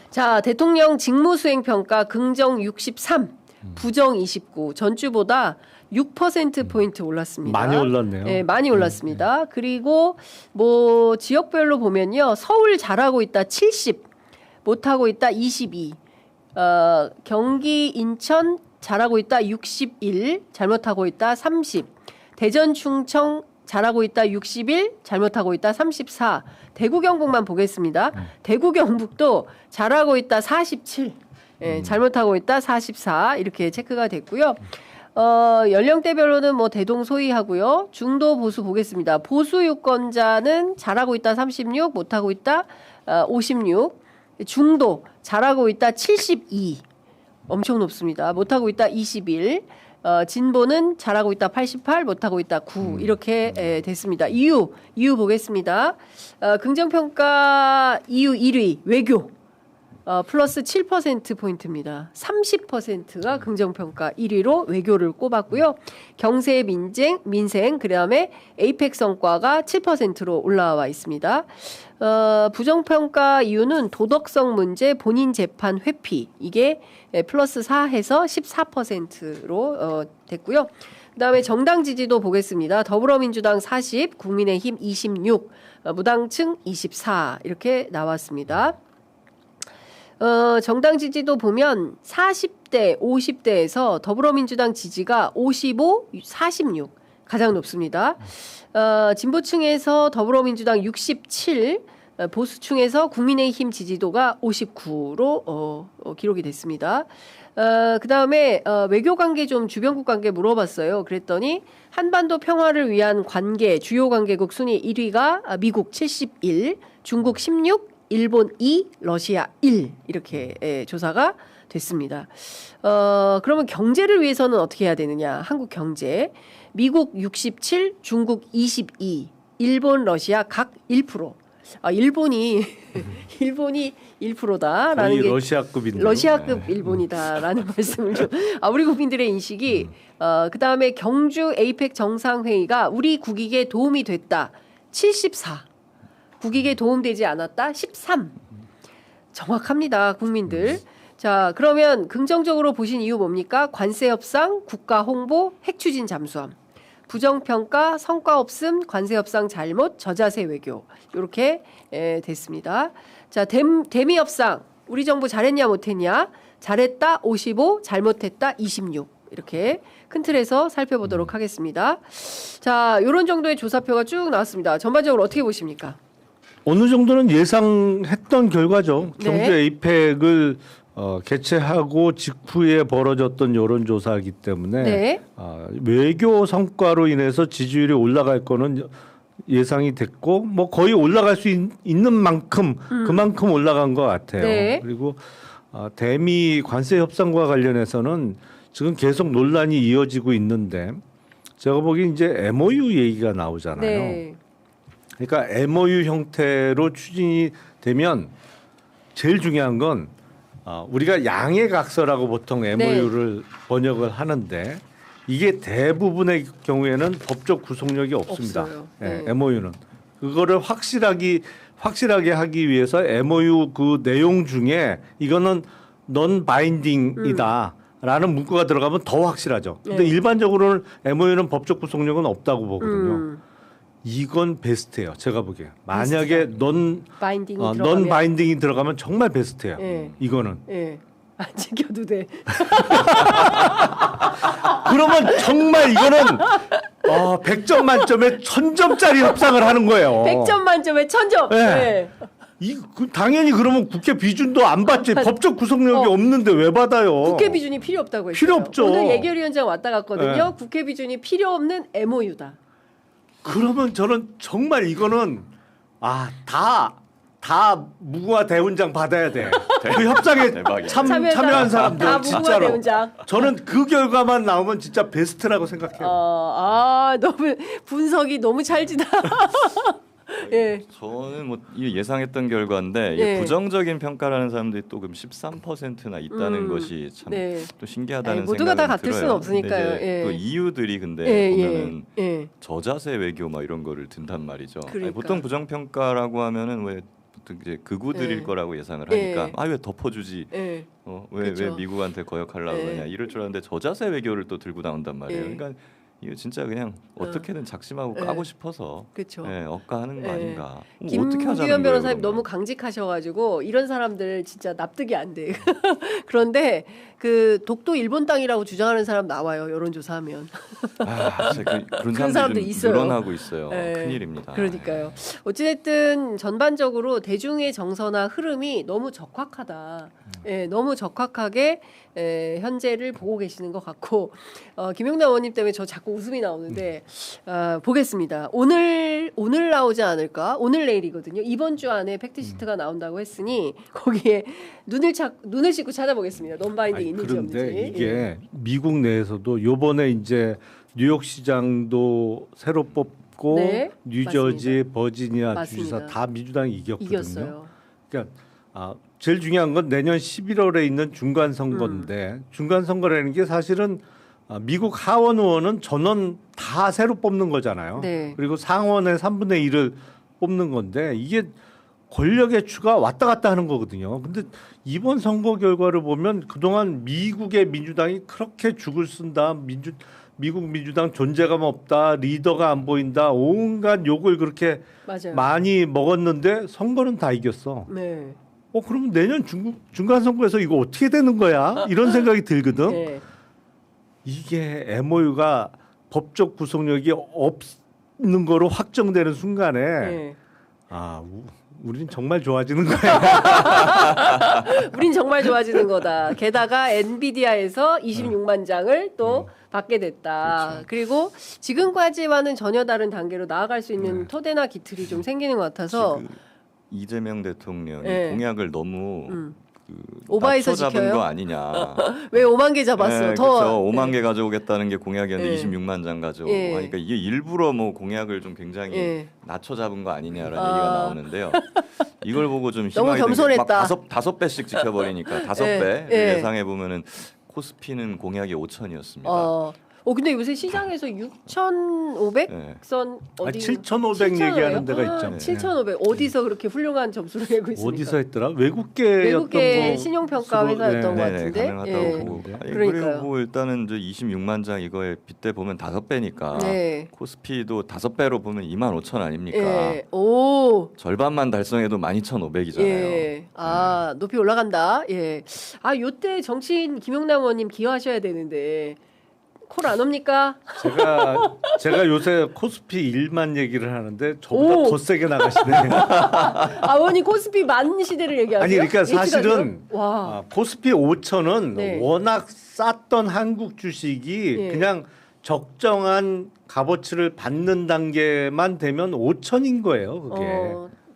자, 대통령 직무수행 평가 긍정 63, 부정 29, 전주보다 6% 포인트 올랐습니다. 많이 올랐네요. 네, 많이 올랐습니다. 그리고 뭐 지역별로 보면요, 서울 잘하고 있다 70, 못하고 있다 22, 경기 인천 잘하고 있다 61, 잘못하고 있다 30, 대전 충청 잘하고 있다 61, 잘못하고 있다 34. 대구 경북만 보겠습니다. 대구 경북도 잘하고 있다 47, 잘못하고 있다 44 이렇게 체크가 됐고요. 연령대별로는 뭐 대동소이하고요. 중도 보수 보겠습니다. 보수 유권자는 잘하고 있다 36, 못하고 있다 56. 중도 잘하고 있다 72. 엄청 높습니다. 못하고 있다 21. 진보는 잘하고 있다 88, 못하고 있다 9 이렇게 됐습니다. 이유 보겠습니다. 긍정평가 이유 1위 외교 플러스 7%포인트입니다. 30%가 긍정평가 1위로 외교를 꼽았고요. 경제 민생 그다음에 에이펙 성과가 7%로 올라와 있습니다. 부정평가 이유는 도덕성 문제 본인 재판 회피 이게 플러스 4해서 14%로 됐고요. 그다음에 정당 지지도 보겠습니다. 더불어민주당 40, 국민의힘 26, 무당층 24 이렇게 나왔습니다. 정당 지지도 보면 40대, 50대에서 더불어민주당 지지가 55, 46 가장 높습니다. 진보층에서 더불어민주당 67, 보수층에서 국민의힘 지지도가 59로 기록이 됐습니다. 그다음에 외교관계 좀 주변국 관계 물어봤어요. 그랬더니 한반도 평화를 위한 관계 주요 관계국 순위 1위가 미국 71, 중국 16, 일본 2, 러시아 1 이렇게 조사가 됐습니다. 그러면 경제를 위해서는 어떻게 해야 되느냐? 한국 경제 미국 67, 중국 22, 일본, 러시아 각 1%. 일본이 1%다라는 게 러시아급인데. 러시아급 일본이다라는 말씀을 좀 우리 국민들의 인식이 그다음에 경주 에이펙 정상회의가 우리 국익에 도움이 됐다 74, 국익에 도움되지 않았다 13. 정확합니다 국민들. 자, 그러면 긍정적으로 보신 이유 뭡니까? 관세 협상, 국가 홍보, 핵 추진 잠수함. 부정평가, 성과 없음, 관세 협상 잘못, 저자세 외교. 이렇게 됐습니다. 자, 대미 협상. 우리 정부 잘했냐 못했냐? 잘했다 55, 잘못했다 26. 이렇게 큰 틀에서 살펴보도록 하겠습니다. 자, 이런 정도의 조사표가 쭉 나왔습니다. 전반적으로 어떻게 보십니까? 어느 정도는 예상했던 결과죠. 네. 경주 에이펙을 개최하고 직후에 벌어졌던 여론조사이기 때문에 네. 외교 성과로 인해서 지지율이 올라갈 거는 예상이 됐고 뭐 거의 올라갈 수 있는 만큼 그만큼 올라간 것 같아요. 네. 그리고 대미 관세 협상과 관련해서는 지금 계속 논란이 이어지고 있는데 제가 보기엔 이제 MOU 얘기가 나오잖아요. 네. 그러니까 MOU 형태로 추진이 되면 제일 중요한 건 우리가 양해각서라고 보통 MOU를 번역을 하는데 이게 대부분의 경우에는 법적 구속력이 없습니다. 없어요. 네, 네. MOU는 그거를 확실하게 하기 위해서 MOU 그 내용 중에 이거는 non binding이다라는 문구가 들어가면 더 확실하죠. 근데 네. 일반적으로는 MOU는 법적 구속력은 없다고 보거든요. 이건 베스트예요. 제가 보기에. 만약에 non 바인딩이 non 들어가면 binding이 들어가면 정말 베스트예요. 예. 이거는. 예. 안 지켜도 돼. 그러면 정말 이거는 100점 만점에 1000점짜리 협상을 하는 거예요. 100점 만점에 1000점. 네. 예. 당연히 그러면 국회 비준도 안 받지. 법적 구속력이 어. 없는데 왜 받아요? 국회 비준이 필요 없다고 했어요. 필요 없죠. 오늘 예결위원장 왔다 갔거든요. 네. 국회 비준이 필요 없는 MOU다. 그러면 저는 정말 이거는 다 무궁화 대훈장 받아야 돼. 그 협상에 대박이네. 참여한 사람들 다 무궁화 진짜로. 대훈장. 저는 그 결과만 나오면 진짜 베스트라고 생각해요. 너무 분석이 너무 찰지다. 예. 저는 뭐 예상했던 결과인데 이게 예. 부정적인 평가라는 사람들이 또 그럼 13%나 있다는 것이 참 또 네. 신기하다는 모두가 다 생각이 같을 들어요. 수는 없으니까요. 근데 이제 예. 또 이유들이 근데 예, 보면은 예. 저자세 외교 막 이런 거를 든단 말이죠. 아니, 그러니까. 보통 부정평가라고 하면은 왜 보통 이제 극우들일 예. 거라고 예상을 예. 하니까 왜 덮어주지? 예. 왜 그쵸. 미국한테 거역하려고 예. 그러냐 이럴 줄 알았는데 저자세 외교를 또 들고 나온단 말이에요. 예. 그러니까 이거 진짜 그냥 어떻게든 작심하고 예. 까고 싶어서 그렇죠. 억가하는 거 예. 아닌가? 어떻게 하자는 김규현 변호사님 거예요, 너무 그러면? 강직하셔가지고 이런 사람들 진짜 납득이 안 돼. 그런데 그 독도 일본 땅이라고 주장하는 사람 나와요. 여론조사하면. 진짜 그런 사람들 사람들이 좀 있어요. 늘어나고 있어요. 예. 큰일입니다. 그러니까요. 어찌됐든 전반적으로 대중의 정서나 흐름이 너무 적확하다. 예, 너무 적확하게 현재를 보고 계시는 것 같고 김용남 의원님 때문에 저 자꾸 웃음이 나오는데 보겠습니다. 오늘 나오지 않을까? 오늘 내일이거든요. 이번 주 안에 팩트시트가 나온다고 했으니 거기에 눈을 씻고 찾아보겠습니다. 논바인딩 아니, 있는지 그런데 없는지. 이게 예. 미국 내에서도 요번에 이제 뉴욕 시장도 새로 뽑고 네, 뉴저지, 버지니아 맞습니다. 주지사 다 민주당이 이겼거든요. 이겼어요. 그러니까 제일 중요한 건 내년 11월에 있는 중간 선거인데 중간 선거라는 게 사실은 미국 하원 의원은 전원 다 새로 뽑는 거잖아요. 네. 그리고 상원의 3분의 1을 뽑는 건데 이게 권력의 추가 왔다 갔다 하는 거거든요. 근데 이번 선거 결과를 보면 그동안 미국의 민주당이 그렇게 죽을 쓴다. 미국 민주당 존재감 없다. 리더가 안 보인다. 온갖 욕을 그렇게 맞아요. 많이 먹었는데 선거는 다 이겼어. 네. 그러면 내년 중간 선거에서 이거 어떻게 되는 거야? 이런 생각이 들거든. 네. 이게 MOU가 법적 구속력이 없는 거로 확정되는 순간에 네. 우린 정말 좋아지는 거야. 우린 정말 좋아지는 거다. 게다가 엔비디아에서 26만 장을 또 받게 됐다. 그렇죠. 그리고 지금까지와는 전혀 다른 단계로 나아갈 수 있는 토대나 기틀이 좀 생기는 것 같아서 이재명 대통령이 네. 공약을 너무 오바해서 낮춰 잡은 지켜요? 거 아니냐. 왜 5만 개 잡았어? 네, 더 그렇죠. 5만 개 가져오겠다는 게 공약이었는데 네. 26만 장 가져오고 예. 하니까 이게 일부러 뭐 공약을 좀 굉장히 예. 낮춰 잡은 거 아니냐라는 얘기가 나오는데요. 이걸 보고 좀 너무 희망이 겸손했다. 막 다섯 배씩 지켜버리니까 5배 예. 예상해 보면은 코스피는 공약이 5천이었습니다. 근데 요새 시장에서 6,500선 네. 어디 7,500 얘기하는 데가 있잖아요. 7,500 어디서 그렇게 훌륭한 점수를 내고 있습니까? 어디서 했더라? 외국계 신용평가 회사였던 것 네네, 같은데. 가능하다고 예. 보고. 그러니까요. 그리고 뭐 일단은 이제 26만 장 이거에 빗대 보면 5배니까 네. 코스피도 5배로 보면 25,000 아닙니까? 예. 오. 절반만 달성해도 12,500이잖아요. 예. 높이 올라간다. 예. 요때 정치인 김용남 의원님 기여하셔야 되는데 콜 안 옵니까? 제가 요새 코스피 1만 얘기를 하는데 저보다 오. 더 세게 나가시네. 의원님 코스피 만 시대를 얘기하세요? 아니 그러니까 사실은 예측하세요? 와. 코스피 5천은 네. 워낙 쌌던 한국 주식이 예. 그냥 적정한 값어치를 받는 단계만 되면 5천인 거예요. 그게.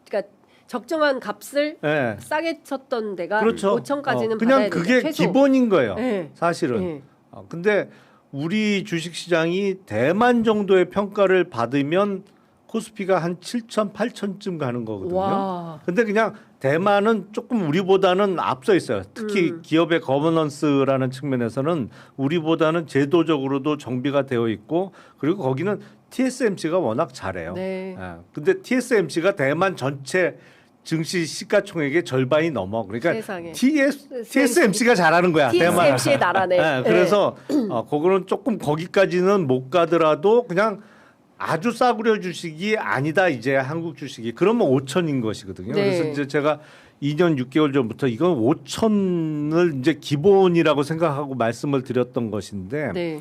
그러니까 적정한 값을 예. 싸게 쳤던 데가 그렇죠. 5천까지는 그냥 받아야 그게 된다. 최소. 기본인 거예요. 예. 사실은. 예. 근데 우리 주식 시장이 대만 정도의 평가를 받으면 코스피가 한 7천, 8천쯤 가는 거거든요. 와. 근데 그냥 대만은 조금 우리보다는 앞서 있어요. 특히 기업의 거버넌스라는 측면에서는 우리보다는 제도적으로도 정비가 되어 있고 그리고 거기는 TSMC가 워낙 잘해요. 네. 예. 근데 TSMC가 대만 전체 증시 시가총액의 절반이 넘어. 그러니까 세상에. TSMC가 잘하는 거야. 대만. TSMC의 나라네. 예, 그래서 그거는 조금 거기까지는 못 가더라도 그냥 아주 싸구려 주식이 아니다 이제 한국 주식이 그러면 5천인 것이거든요. 네. 그래서 이제 제가 2년 6개월 전부터 이건 5천을 이제 기본이라고 생각하고 말씀을 드렸던 것인데 네.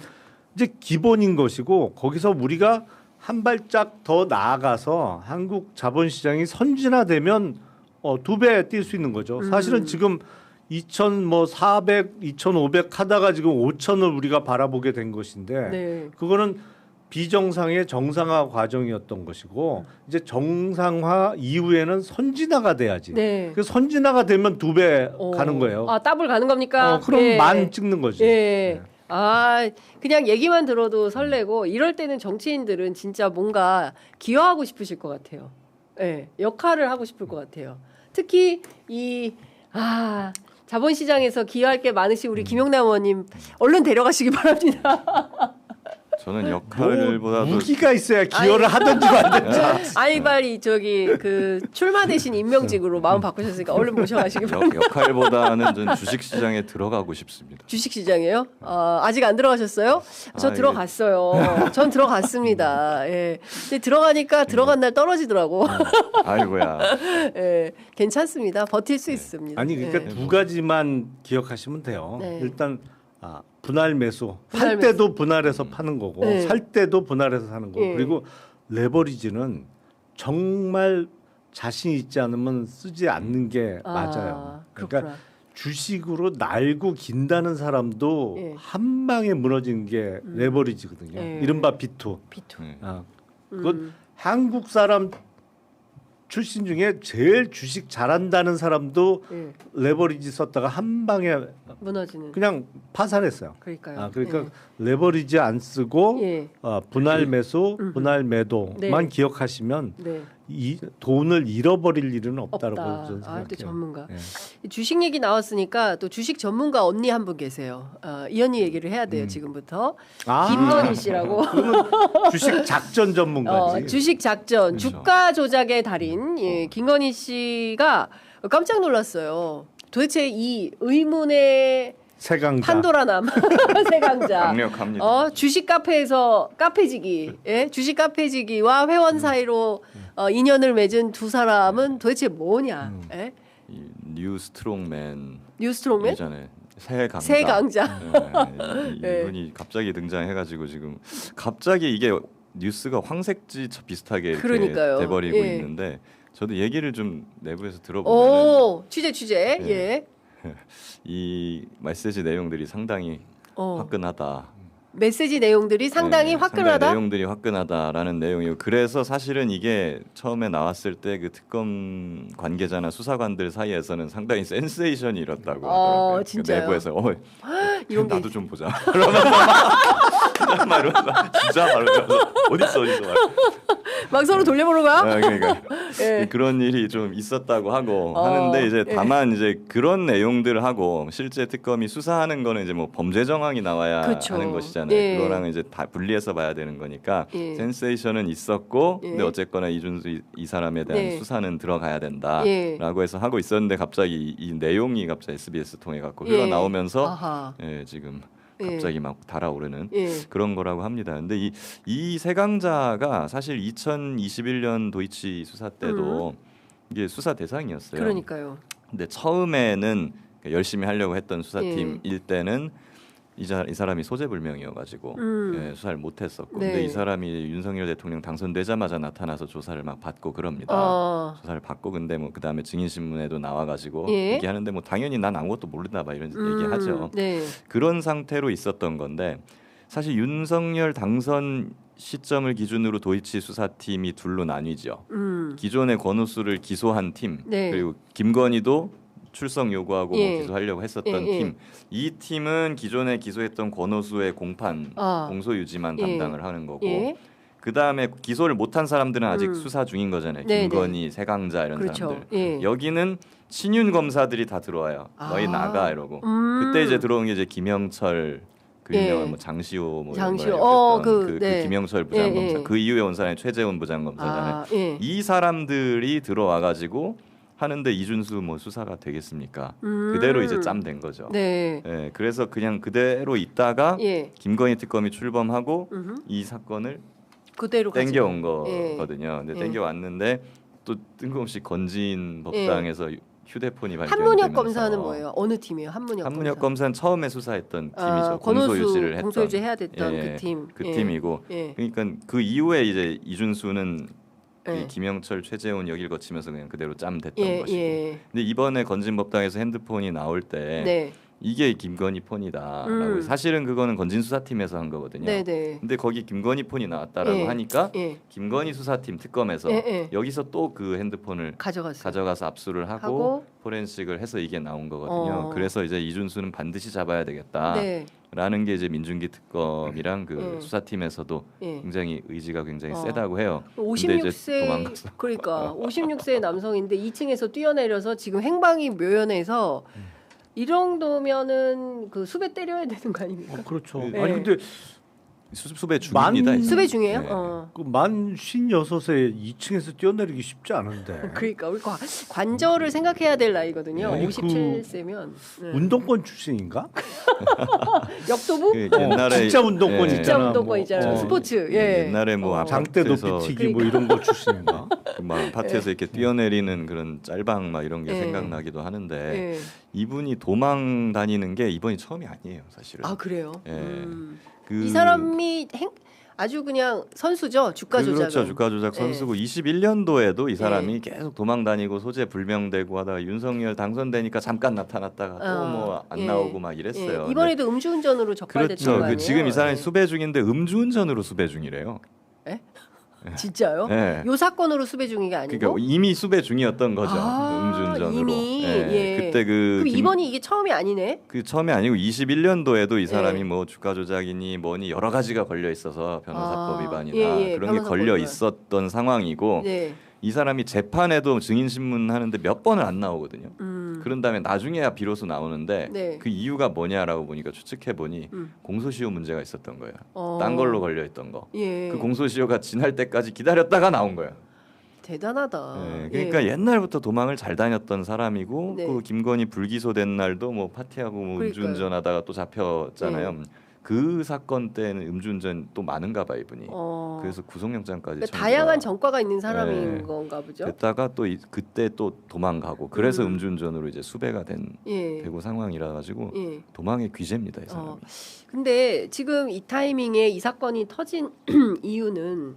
이제 기본인 것이고 거기서 우리가 한 발짝 더 나아가서 한국 자본시장이 선진화되면 2배 뛸 수 있는 거죠. 사실은 지금 2,400, 2,500 하다가 지금 5천을 우리가 바라보게 된 것인데 네. 그거는 비정상의 정상화 과정이었던 것이고 이제 정상화 이후에는 선진화가 돼야지. 네. 그 선진화가 되면 2배 가는 거예요. 아, 더블 가는 겁니까? 그럼 예. 만 찍는 거지. 예. 네. 아, 그냥 얘기만 들어도 설레고 이럴 때는 정치인들은 진짜 뭔가 기여하고 싶으실 것 같아요. 예. 역할을 하고 싶을 것 같아요. 특히 자본시장에서 기여할 게 많으신 우리 김용남 의원님 얼른 데려가시기 바랍니다. 저는 역할보다도 무기가 있어야 기여를 하든지 말든지. 아이발이 그 출마 대신 임명직으로 마음 바꾸셨으니까 얼른 모셔가시기 바랍니다. 역할보다는 전 주식시장에 들어가고 싶습니다. 주식시장이에요? 아직 안 들어가셨어요? 저 예. 들어갔어요. 전 들어갔습니다. 예. 근데 들어가니까 들어간 날 떨어지더라고. 아이고야. 예. 괜찮습니다. 버틸 수 있습니다. 아니 그러니까 예. 두 가지만 기억하시면 돼요. 네. 일단 분할 매수. 분할 팔 때도 분할해서 파는 거고 네. 살 때도 분할해서 사는 거고 예. 그리고 레버리지는 정말 자신 있지 않으면 쓰지 않는 게 맞아요. 그렇구나. 그러니까 주식으로 날고 긴다는 사람도 예. 한 방에 무너지는 게 레버리지거든요. 예. 이른바 비투. 비투. 네. 그건 한국 사람 출신 중에 제일 주식 잘한다는 사람도 예. 레버리지 썼다가 한 방에 무너지는. 그냥 파산했어요. 그러니까요. 그러니까 레버리지 안 쓰고 예. 분할 매수, 분할 매도만 네. 기억하시면 네. 이 돈을 잃어버릴 일은 없다라고 없다. 저는 생각해요. 또 전문가. 예. 주식 얘기 나왔으니까 또 주식 전문가 언니 한 분 계세요. 이 언니 얘기를 해야 돼요. 지금부터. 김건희 씨라고. 주식 작전 전문가지. 주식 작전, 그렇죠. 주가 조작의 달인 김건희 씨가 깜짝 놀랐어요. 도대체 이 의문의 세강자. 판도라남 세강자. 강력합니다. 주식 카페에서 카페지기, 주식 카페지기와 회원 사이로 인연을 맺은 두 사람은 도대체 뭐냐? 예? 이 뉴스트롱맨 뉴스트롱맨? 예전에 새강자. 새강자. 네. 이분이 갑자기 등장해가지고 지금 갑자기 이게 뉴스가 황색지 비슷하게 이렇게 그러니까요. 돼버리고 예. 있는데 저도 얘기를 좀 내부에서 들어보면 오, 취재. 네. 예. 이 메시지 내용들이 상당히 화끈하다. 메시지 내용들이 상당히 화끈하다. 상당히 내용들이 화끈하다라는 내용이고 그래서 사실은 이게 처음에 나왔을 때 그 특검 관계자나 수사관들 사이에서는 상당히 센세이션이 일었다고 하더라고요. 그 진짜요? 내부에서 이런 게 나도 좀 보자. 막 이러면서 진짜 말하면서 어딨어 막 서로 돌려보는 거야? 그러니까 예. 그런 일이 좀 있었다고 하고 어, 하는데 이제 예. 다만 이제 그런 내용들을 하고 실제 특검이 수사하는 거는 이제 뭐 범죄 정황이 나와야 그쵸. 하는 것이잖아요. 예. 그거랑 이제 다 분리해서 봐야 되는 거니까 예. 센세이션은 있었고 예. 근데 어쨌거나 이준수 이 사람에 대한 네. 수사는 들어가야 예. 된다라고 해서 하고 있었는데 갑자기 이 내용이 갑자기 SBS 통해 갖고 예. 흘러나오면서 아하. 지금 예. 갑자기 막 달아오르는 예. 그런 거라고 합니다. 근데 이 세강자가 사실 2021년 도이치 수사 때도 이게 수사 대상이었어요. 그러니까요. 근데 처음에는 열심히 하려고 했던 수사팀일 때는 이 사람이 소재불명이어가지고 수사를 못했었고, 네. 근데 이 사람이 윤석열 대통령 당선되자마자 나타나서 조사를 막 받고 그럽니다. 조사를 받고 근데 뭐 그 다음에 증인신문에도 나와가지고 예. 얘기하는데 뭐 당연히 난 아무것도 모른다 막 이런 얘기하죠. 네. 그런 상태로 있었던 건데 사실 윤석열 당선 시점을 기준으로 도이치 수사팀이 둘로 나뉘죠. 기존의 권오수를 기소한 팀 네. 그리고 김건희도 출석 요구하고 예. 뭐 기소하려고 했었던 예, 예. 팀. 이 팀은 기존에 기소했던 권오수의 공판 공소 유지만 예. 담당을 하는 거고 예. 그 다음에 기소를 못한 사람들은 아직 수사 중인 거잖아요. 네, 김건희, 세강자 이런 그렇죠. 사람들. 예. 여기는 친윤 검사들이 다 들어와요. 너희 나가 이러고. 그때 이제 들어온 게 이제 김영철 그 예. 유명한 뭐 장시호 뭐 장시호. 이런 거 그, 그 네. 김영철 부장검사 예, 예. 그 이후에 온 사람이 최재훈 부장검사잖아요. 아, 예. 이 사람들이 들어와 가지고 하는데 이준수 뭐 수사가 되겠습니까? 그대로 이제 짬된 거죠. 네. 예, 그래서 그냥 그대로 있다가 예. 김건희 특검이 출범하고 음흠. 이 사건을 그대로 땡겨온 예. 거거든요. 근데 예. 땡겨왔는데 또 뜬금없이 건진 법당에서 휴대폰이 발견되면서 한문혁 검사는 뭐예요? 어느 팀이에요? 한문혁 검사는 처음에 수사했던 아, 팀이죠. 권오수 공소유지를 했던 공소유지 해야 됐던 예, 그 팀. 그 예. 팀이고 예. 그러니까 그 이후에 이제 이준수는 예. 이 김영철, 최재훈 여기를 거치면서 그냥 그대로 짬됐던 예, 것이고. 예. 근데 이번에 건진법당에서 핸드폰이 나올 때 네. 이게 김건희 폰이다라고 사실은 그거는 건진 수사팀에서 한 거거든요. 네, 네. 근데 거기 김건희 폰이 나왔다라고 예. 하니까 예. 김건희 수사팀 특검에서 예, 예. 여기서 또 그 핸드폰을 가져갔어요. 가져가서 압수를 하고 포렌식을 해서 이게 나온 거거든요. 그래서 이제 이준수는 반드시 잡아야 되겠다라는 네. 게 이제 민중기 특검이랑 그 예. 수사팀에서도 예. 굉장히 의지가 굉장히 세다고 해요. 근데 56세 이제 도망갔어. 그러니까 56세 남성인데 2층에서 뛰어내려서 지금 행방이 묘연해서 이 정도면은 그 수배 때려야 되는 거 아닙니까? 그렇죠. 네. 아니 근데 수배 중입니다. 이제. 수배 중이에요? 네. 그만 56에 2층에서 뛰어내리기 쉽지 않은데. 그러니까 우리 관절을 생각해야 될 나이거든요. 아니, 57세면 운동권 출신인가? 역도부? 그 옛날에 진짜 운동권 예. 있잖아. 진짜 운동권 있잖아요. 뭐, 스포츠. 예. 옛날에 뭐 장대 높이 아파트에서 튀기 뭐 이런 거 출신인가? 막 아파트에서 이렇게 뛰어내리는 그런 짤방 막 이런 게 예. 생각나기도 하는데 예. 이분이 도망 다니는 게 이번이 처음이 아니에요, 사실은. 아 그래요. 예. 이 사람이 아주 그냥 선수죠. 주가 조작. 그렇죠. 주가 조작 선수고 21년도에도 이 사람이 계속 도망 다니고 소재 불명되고 하다가 윤석열 당선되니까 잠깐 나타났다가 또 뭐 안 나오고 막 이랬어요. 예. 이번에도 음주운전으로 적발됐던 그렇죠. 거 아니에요? 지금 이 사람이 예. 수배 중인데 음주운전으로 수배 중이래요. 진짜요? 네. 요 사건으로 수배 중인 게 아니고? 그러니까 이미 수배 중이었던 거죠. 음주운전으로. 이미 예. 그때 그럼 이번이 이게 처음이 아니네? 그 처음에 아니고 21년도에도 이 사람이 예. 뭐 주가 조작이니 뭐니 여러 가지가 걸려 있어서 변호사법 위반이나 예, 그런 게 변호사법 걸려 위반. 있었던 상황이고 네. 이 사람이 재판에도 증인 신문 하는데 몇 번을 안 나오거든요. 그런 다음에 나중에야 비로소 나오는데 네. 그 이유가 뭐냐라고 보니까 추측해 보니 공소시효 문제가 있었던 거예요. 딴 걸로 걸려 있던 거. 예. 그 공소시효가 지날 때까지 기다렸다가 나온 거예요. 대단하다. 네, 그러니까 옛날부터 도망을 잘 다녔던 사람이고 네. 그 김건희 불기소된 날도 뭐 파티하고 뭐 그러니까요. 음주운전하다가 또 잡혔잖아요. 그 사건 때는 음주운전 또 많은가 봐 이분이. 그래서 구속영장까지 그러니까 청구가 다양한 전과가 있는 사람인 네. 건가 보죠. 됐다가 또 그때 또 도망가고 그래서 음주운전으로 이제 수배가 예. 되고 상황이라 가지고 예. 도망의 귀재입니다 이 사람이. 근데 지금 이 타이밍에 이 사건이 터진 이유는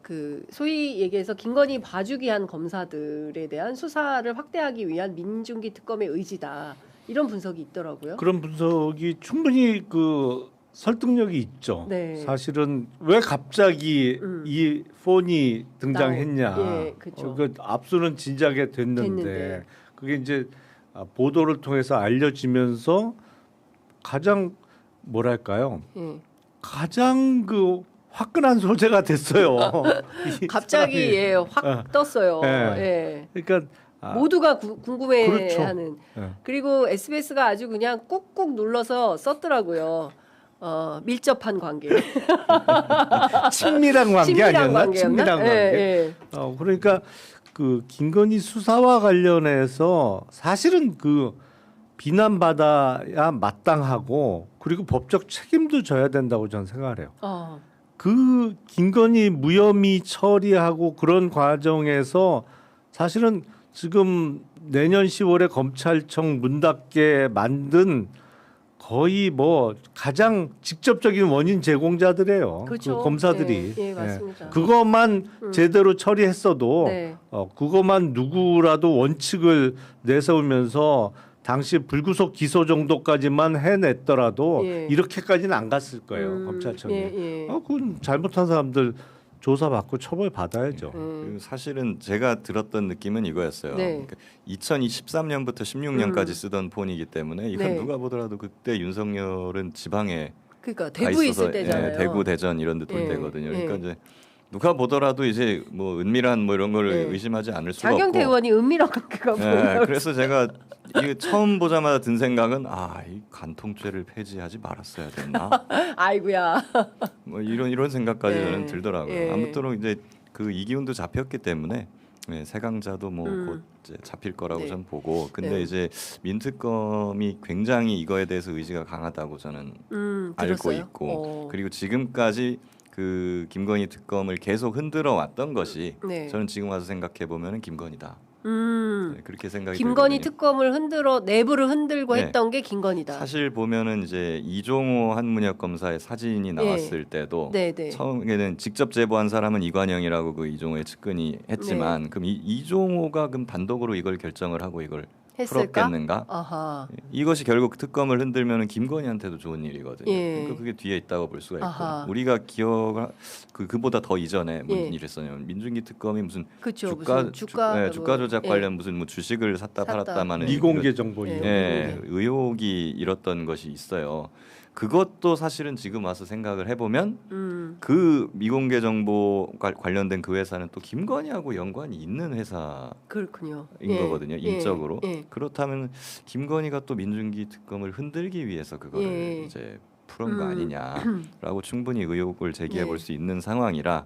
그 소위 얘기해서 김건희 봐주기 한 검사들에 대한 수사를 확대하기 위한 민중기 특검의 의지다. 이런 분석이 있더라고요. 그런 분석이 충분히 그 설득력이 있죠. 네. 사실은 왜 갑자기 이 폰이 등장했냐. 예, 그렇죠. 그 압수는 진작에 됐는데 그게 이제 보도를 통해서 알려지면서 가장 뭐랄까요? 예. 가장 그 화끈한 소재가 됐어요. 이 갑자기 사람이. 확 떴어요. 예. 예. 그러니까 모두가 궁금해하는. 그렇죠. 그리고 SBS가 아주 그냥 꾹꾹 눌러서 썼더라고요. 밀접한 관계. 친밀한 관계 아니었나? 관계였나? 친밀한 관계. 예. 그러니까 그 김건희 수사와 관련해서 사실은 그 비난받아야 마땅하고 그리고 법적 책임도 져야 된다고 저는 생각을 해요. 그 김건희 무혐의 처리하고 그런 과정에서 사실은 지금 내년 10월에 검찰청 문 닫게 만든 거의 뭐 가장 직접적인 원인 제공자들이에요. 그렇죠. 그 검사들이. 예, 맞습니다. 그것만 제대로 처리했어도 네. 그것만 누구라도 원칙을 내세우면서 당시 불구속 기소 정도까지만 해냈더라도 예. 이렇게까지는 안 갔을 거예요. 검찰청이. 예. 그건 잘못한 사람들 조사받고 처벌 받아야죠. 그리고 사실은 제가 들었던 느낌은 이거였어요. 네. 그러니까 2023년부터 16년까지 쓰던 폰이기 때문에 이건 네. 누가 보더라도 그때 윤석열은 지방에 그러니까 가 대구에 있어서, 있을 때잖아요. 대구, 대전 이런 데 돌 예, 때거든요. 그러니까 예. 이제 누가 보더라도 이제 뭐 은밀한 뭐 이런 걸 예. 의심하지 않을 수가 없고. 장경태 의원이 은밀한 관계가 예, 뭐냐고. 그래서 제가 이게 처음 보자마자 든 생각은 이 간통죄를 폐지하지 말았어야 됐나? 아이고야. 뭐 이런 생각까지 예. 저는 들더라고요. 예. 아무쪼록 이제 그 이기훈도 잡혔기 때문에 세강자도 뭐 곧 이제 잡힐 거라고 네. 전 보고 근데 네. 이제 민특검이 굉장히 이거에 대해서 의지가 강하다고 저는 알고 들었어요? 있고 그리고 지금까지 그 김건희 특검을 계속 흔들어 왔던 것이 네. 저는 지금 와서 생각해 보면은 김건희다. 그렇게 생각이 김건희 들거든요. 특검을 흔들어 내부를 흔들고 네. 했던 게 김건희다. 사실 보면은 이제 이종호 한문혁 검사의 사진이 나왔을 때도 네, 네. 처음에는 직접 제보한 사람은 이관영이라고 그 이종호의 측근이 했지만 그럼 이종호가 그럼 단독으로 이걸 결정을 하고 이걸 했을까? 풀었겠는가? 아하. 이것이 결국 특검을 흔들면은 김건희한테도 좋은 일이거든요. 예. 그러니까 그게 뒤에 있다고 볼 수가 있고 아하. 우리가 기억을 그보다 더 이전에 무슨 예. 일이 있었냐면 민중기 특검이 무슨 그쵸, 주가 무슨 주가 주가 조작 예. 관련 무슨 뭐 주식을 샀다 팔았다마는 미공개 정보 예. 이용. 의혹이 일었던 것이 있어요. 그것도 사실은 지금 와서 생각을 해보면 그 미공개 정보 관련된 그 회사는 또 김건희하고 연관이 있는 회사인 그렇군요. 거거든요. 인적으로. 예. 그렇다면 김건희가 또 민중기 특검을 흔들기 위해서 그거를 예. 이제 풀은 거 아니냐라고 충분히 의혹을 제기해 볼 수 있는 상황이라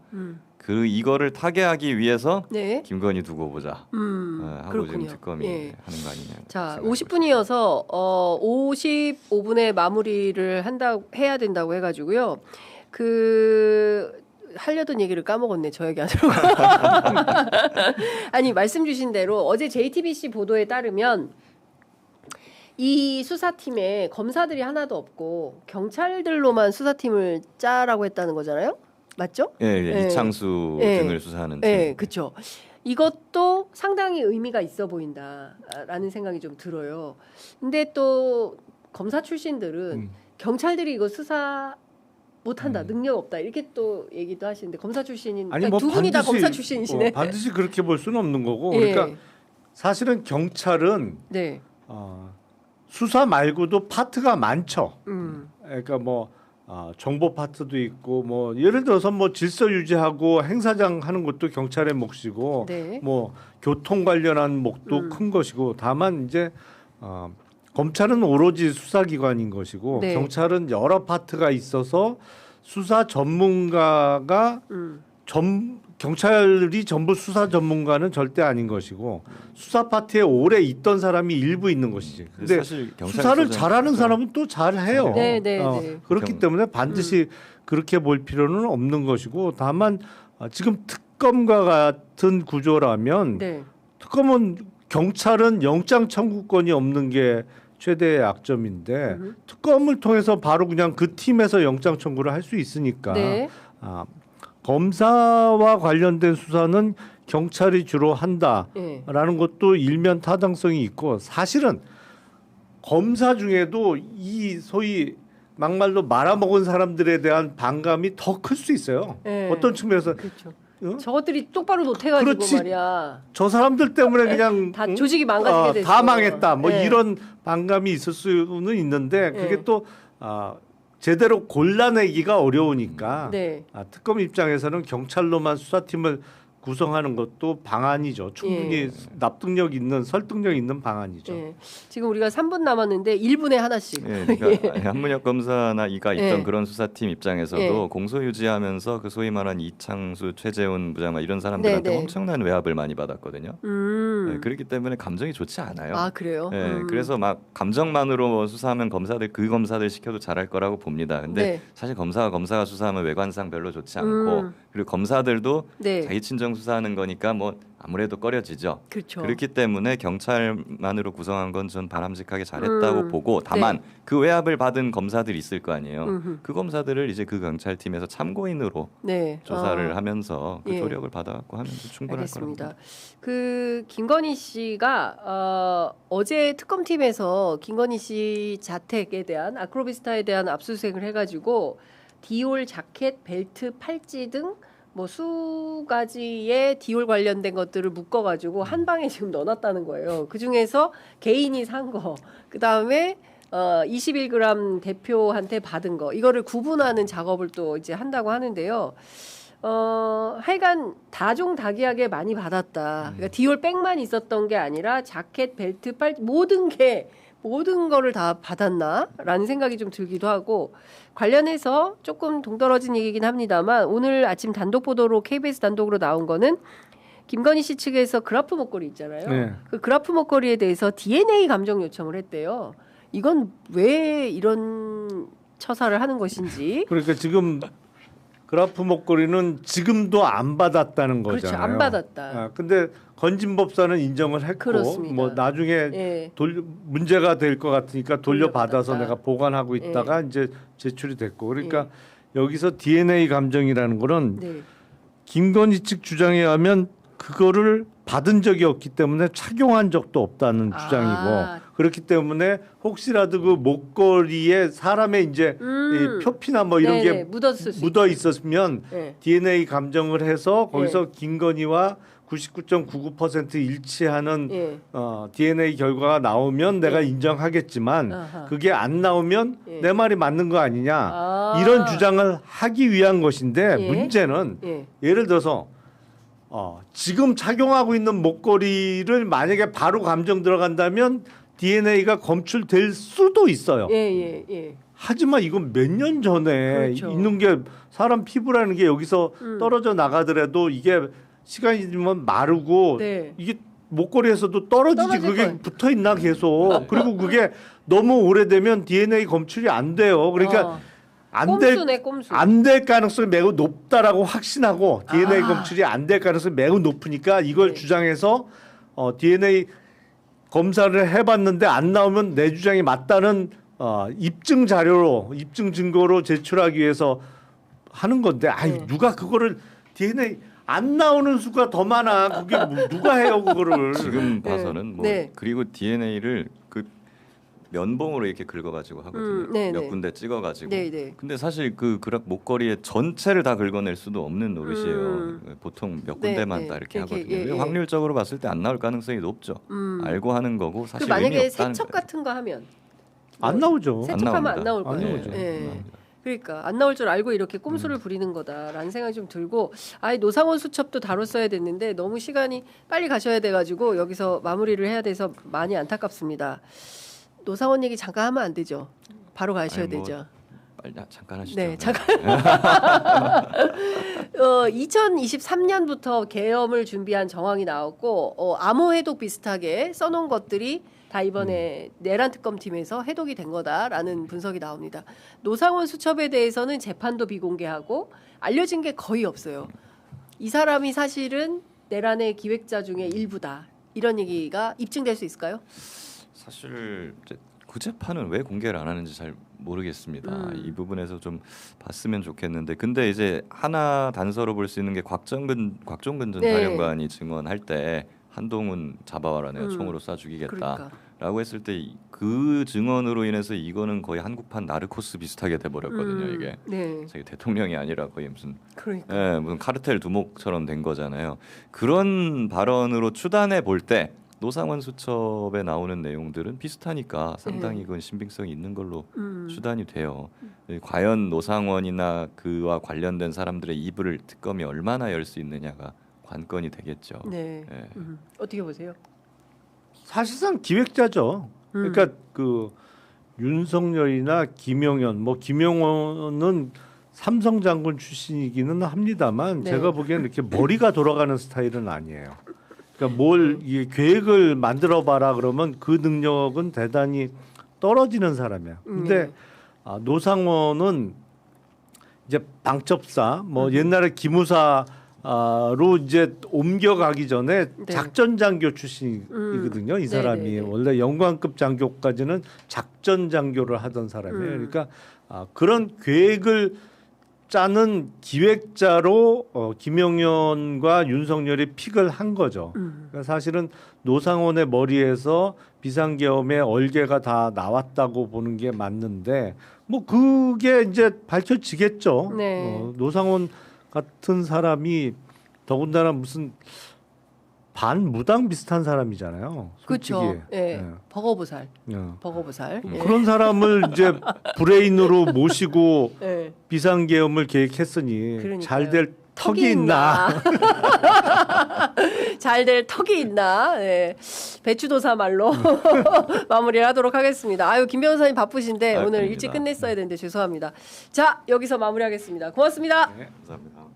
그 이거를 타개하기 위해서 네. 김건희 두고 보자 하고 그렇군요. 지금 특검이 예. 하는 거 아니냐. 자, 50분이어서 55분에 마무리를 해야 된다고 해가지고요. 하려던 얘기를 까먹었네. 저 얘기 하느라고. 아니 말씀 주신 대로 어제 JTBC 보도에 따르면 이 수사팀에 검사들이 하나도 없고 경찰들로만 수사팀을 짜라고 했다는 거잖아요. 맞죠? 예. 이창수 등을 수사하는 팀. 네, 그렇죠. 이것도 상당히 의미가 있어 보인다라는 생각이 좀 들어요. 근데 또 검사 출신들은 경찰들이 이거 수사 못한다, 능력 없다 이렇게 또 얘기도 하시는데 검사 출신인 아니 그러니까 뭐 두 분이 다 반드시, 검사 출신이시네. 반드시 그렇게 볼 수는 없는 거고. 예. 그러니까 사실은 경찰은 네. 수사 말고도 파트가 많죠. 그러니까 뭐 정보 파트도 있고 뭐 예를 들어서 뭐 질서 유지하고 행사장 하는 것도 경찰의 몫이고 네. 뭐 교통 관련한 몫도 큰 것이고 다만 이제 검찰은 오로지 수사기관인 것이고 네. 경찰은 여러 파트가 있어서 수사 전문가가 경찰이 전부 수사 전문가는 절대 아닌 것이고 수사 파트에 오래 있던 사람이 일부 있는 것이지. 근데 사실 수사를 잘하는 사람은 또 잘해요. 네, 네, 네. 그렇기 때문에 반드시 그렇게 볼 필요는 없는 것이고 다만 지금 특검과 같은 구조라면 네. 특검은 경찰은 영장 청구권이 없는 게 최대의 약점인데 특검을 통해서 바로 그냥 그 팀에서 영장 청구를 할 수 있으니까 네. 검사와 관련된 수사는 경찰이 주로 한다라는 네. 것도 일면 타당성이 있고 사실은 검사 중에도 이 소위 막말로 말아먹은 사람들에 대한 반감이 더 클 수 있어요. 네. 어떤 측면에서 그렇죠. 응? 저것들이 똑바로 못해가지고 그렇지. 말이야. 저 사람들 때문에 그냥 다 조직이 망가지게 됐어. 다 망했다. 뭐 네. 이런 반감이 있을 수는 있는데 그게 네. 또 제대로 골라내기가 어려우니까 네. 특검 입장에서는 경찰로만 수사팀을 구성하는 것도 방안이죠. 충분히 예. 납득력 있는 설득력 있는 방안이죠. 네. 지금 우리가 3분 남았는데 1분에 하나씩. 예, 그러니까 한문혁 검사나 이가 있던 예. 그런 수사팀 입장에서도 예. 공소 유지하면서 그 소위 말한 이창수, 최재훈 부장 이런 사람들한테 네, 네. 엄청난 외압을 많이 받았거든요. 예, 그렇기 때문에 감정이 좋지 않아요. 아 그래요? 예, 그래서 막 감정만으로 뭐 수사하면 그 검사들 시켜도 잘할 거라고 봅니다. 근데 네. 사실 검사가 수사하면 외관상 별로 좋지 않고 그리고 검사들도 네. 자기 친정 수사하는 거니까 뭐 아무래도 꺼려지죠. 그렇죠. 그렇기 때문에 경찰만으로 구성한 건 전 바람직하게 잘했다고 보고 다만 네. 그 외압을 받은 검사들이 있을 거 아니에요. 그 검사들을 이제 그 경찰팀에서 참고인으로 네. 조사를 하면서 그 예. 조력을 받아갖고 하면 충분할 알겠습니다. 거랍니다. 그 김건희 씨가 어제 특검팀에서 김건희 씨 자택에 대한 아크로비스타에 대한 압수수색을 해가지고 디올 자켓, 벨트, 팔찌 등 뭐 수가지의 디올 관련된 것들을 묶어가지고 한 방에 지금 넣어놨다는 거예요. 그 중에서 개인이 산 거, 그 다음에 21g 대표한테 받은 거, 이거를 구분하는 작업을 또 이제 한다고 하는데요. 하여간 다종다기하게 많이 받았다. 그러니까 디올 백만 있었던 게 아니라 자켓, 벨트, 팔 모든 거를 다 받았나라는 생각이 좀 들기도 하고 관련해서 조금 동떨어진 얘기긴 합니다만 오늘 아침 단독 보도로 KBS 단독으로 나온 거는 김건희 씨 측에서 그라프 목걸이 있잖아요. 네. 그 그라프 목걸이에 대해서 DNA 감정 요청을 했대요. 이건 왜 이런 처사를 하는 것인지. 그러니까 지금 그라프 목걸이는 지금도 안 받았다는 거잖아요. 그렇죠. 안 받았다. 아, 근데 건진법사는 인정을 했고 그렇습니다. 뭐 나중에 예. 문제가 될 것 같으니까 돌려받아서 돌려받았다. 내가 보관하고 있다가 이제 제출이 됐고 그러니까 여기서 DNA 감정이라는 거는 네. 김건희 측 주장에 의하면 그거를 받은 적이 없기 때문에 착용한 적도 없다는 주장이고 그렇기 때문에 혹시라도 그 목걸이에 사람의 이제 이 표피나 뭐 이런 네네, 게 묻었을 수 묻어 있었으면 네. DNA 감정을 해서 거기서 김건희와 99.99% 일치하는 예. DNA 결과가 나오면 내가 인정하겠지만 아하. 그게 안 나오면 예. 내 말이 맞는 거 아니냐 아. 이런 주장을 하기 위한 것인데 예. 문제는 예. 예를 들어서 지금 착용하고 있는 목걸이를 만약에 바로 감정 들어간다면 DNA가 검출될 수도 있어요. 예. 하지만 이건 몇 년 전에 그렇죠. 있는 게 사람 피부라는 게 여기서 떨어져 나가더라도 이게 시간이 지나면 마르고 네. 이게 목걸이에서도 떨어지지 떨어질 그게 거예요. 붙어 있나 계속 그리고 그게 너무 오래되면 DNA 검출이 안 돼요. 그러니까 꼼수네, 꼼수. 안 될 가능성이 매우 높다라고 확신하고 DNA 검출이 안 될 가능성이 매우 높으니까 이걸 네. 주장해서 DNA 검사를 해봤는데 안 나오면 내 주장이 맞다는 입증 자료로 입증 증거로 제출하기 위해서 하는 건데 네. 누가 그거를 DNA 안 나오는 수가 더 많아 그게 누가 해요 그거를 지금 봐서는 뭐 네. 그리고 DNA를 그 면봉으로 이렇게 긁어가지고 하거든요. 네, 몇 네. 군데 찍어가지고. 네. 근데 사실 그 목걸이의 전체를 다 긁어낼 수도 없는 노릇이에요. 보통 몇 네, 군데만 네. 다 이렇게 이렇게, 하거든요. 예. 확률적으로 봤을 때 안 나올 가능성이 높죠. 알고 하는 거고 사실 그 만약에 의미 없다는 세척 거예요. 같은 거 하면 안 나오죠. 세척하면 안 나올 안 거예요. 나오죠. 예. 그러니까 안 나올 줄 알고 이렇게 꼼수를 부리는 거다라는 생각이 좀 들고 노상원 수첩도 다뤘어야 됐는데 너무 시간이 빨리 가셔야 돼가지고 여기서 마무리를 해야 돼서 많이 안타깝습니다. 노상원 얘기 잠깐 하면 안 되죠. 바로 가셔야 아니, 뭐 되죠. 빨리 잠깐 하시죠. 네, 잠깐. 2023년부터 계엄을 준비한 정황이 나왔고 암호 해독 비슷하게 써놓은 것들이 다 이번에 내란 특검팀에서 해독이 된 거다라는 분석이 나옵니다. 노상원 수첩에 대해서는 재판도 비공개하고 알려진 게 거의 없어요. 이 사람이 사실은 내란의 기획자 중에 일부다. 이런 얘기가 입증될 수 있을까요? 사실 이제 그 재판은 왜 공개를 안 하는지 잘 모르겠습니다. 이 부분에서 좀 봤으면 좋겠는데 근데 이제 하나 단서로 볼 수 있는 게 곽종근 전 네. 사령관이 증언할 때 한동훈 잡아와라 내가 총으로 쏴 죽이겠다라고 그러니까. 했을 때 그 증언으로 인해서 이거는 거의 한국판 나르코스 비슷하게 돼버렸거든요. 이게 네. 자기 대통령이 아니라 거의 무슨 그러니까. 무슨 카르텔 두목처럼 된 거잖아요. 그런 발언으로 추단해 볼 때 노상원 수첩에 나오는 내용들은 비슷하니까 상당히 그건 신빙성이 있는 걸로 추단이 돼요. 과연 노상원이나 그와 관련된 사람들의 이불을 특검이 얼마나 열 수 있느냐가 관건이 되겠죠. 네. 예. 어떻게 보세요? 사실상 기획자죠. 그러니까 그 윤석열이나 김용현, 뭐 김용현은 삼성 장군 출신이기는 합니다만 네. 제가 보기에는 이렇게 머리가 돌아가는 스타일은 아니에요. 그러니까 뭘 이게 계획을 만들어 봐라 그러면 그 능력은 대단히 떨어지는 사람이야. 근데 노상원은 이제 방첩사, 뭐 옛날에 기무사 로 이제 옮겨가기 전에 네. 작전 장교 출신이거든요. 이 사람이 네네네. 원래 영관급 장교까지는 작전 장교를 하던 사람이에요. 그러니까 그런 계획을 짜는 기획자로 김용현과 윤석열이 픽을 한 거죠. 그러니까 사실은 노상원의 머리에서 비상계엄의 얼개가 다 나왔다고 보는 게 맞는데 뭐 그게 이제 밝혀지겠죠. 네. 노상원 같은 사람이 더군다나 무슨 반무당 비슷한 사람이잖아요. 그렇죠. 예. 버거부살. 예. 버거부살. 예. 그런 사람을 이제 브레인으로 모시고 예. 비상계엄을 계획했으니 그러니까요. 잘 될 턱이 있나? 잘 될 턱이 있나? 네. 배추도사 말로 마무리를 하도록 하겠습니다. 아유, 김 변호사님 바쁘신데 오늘 아닙니다. 일찍 끝냈어야 되는데 죄송합니다. 자, 여기서 마무리하겠습니다. 고맙습니다. 네. 감사합니다.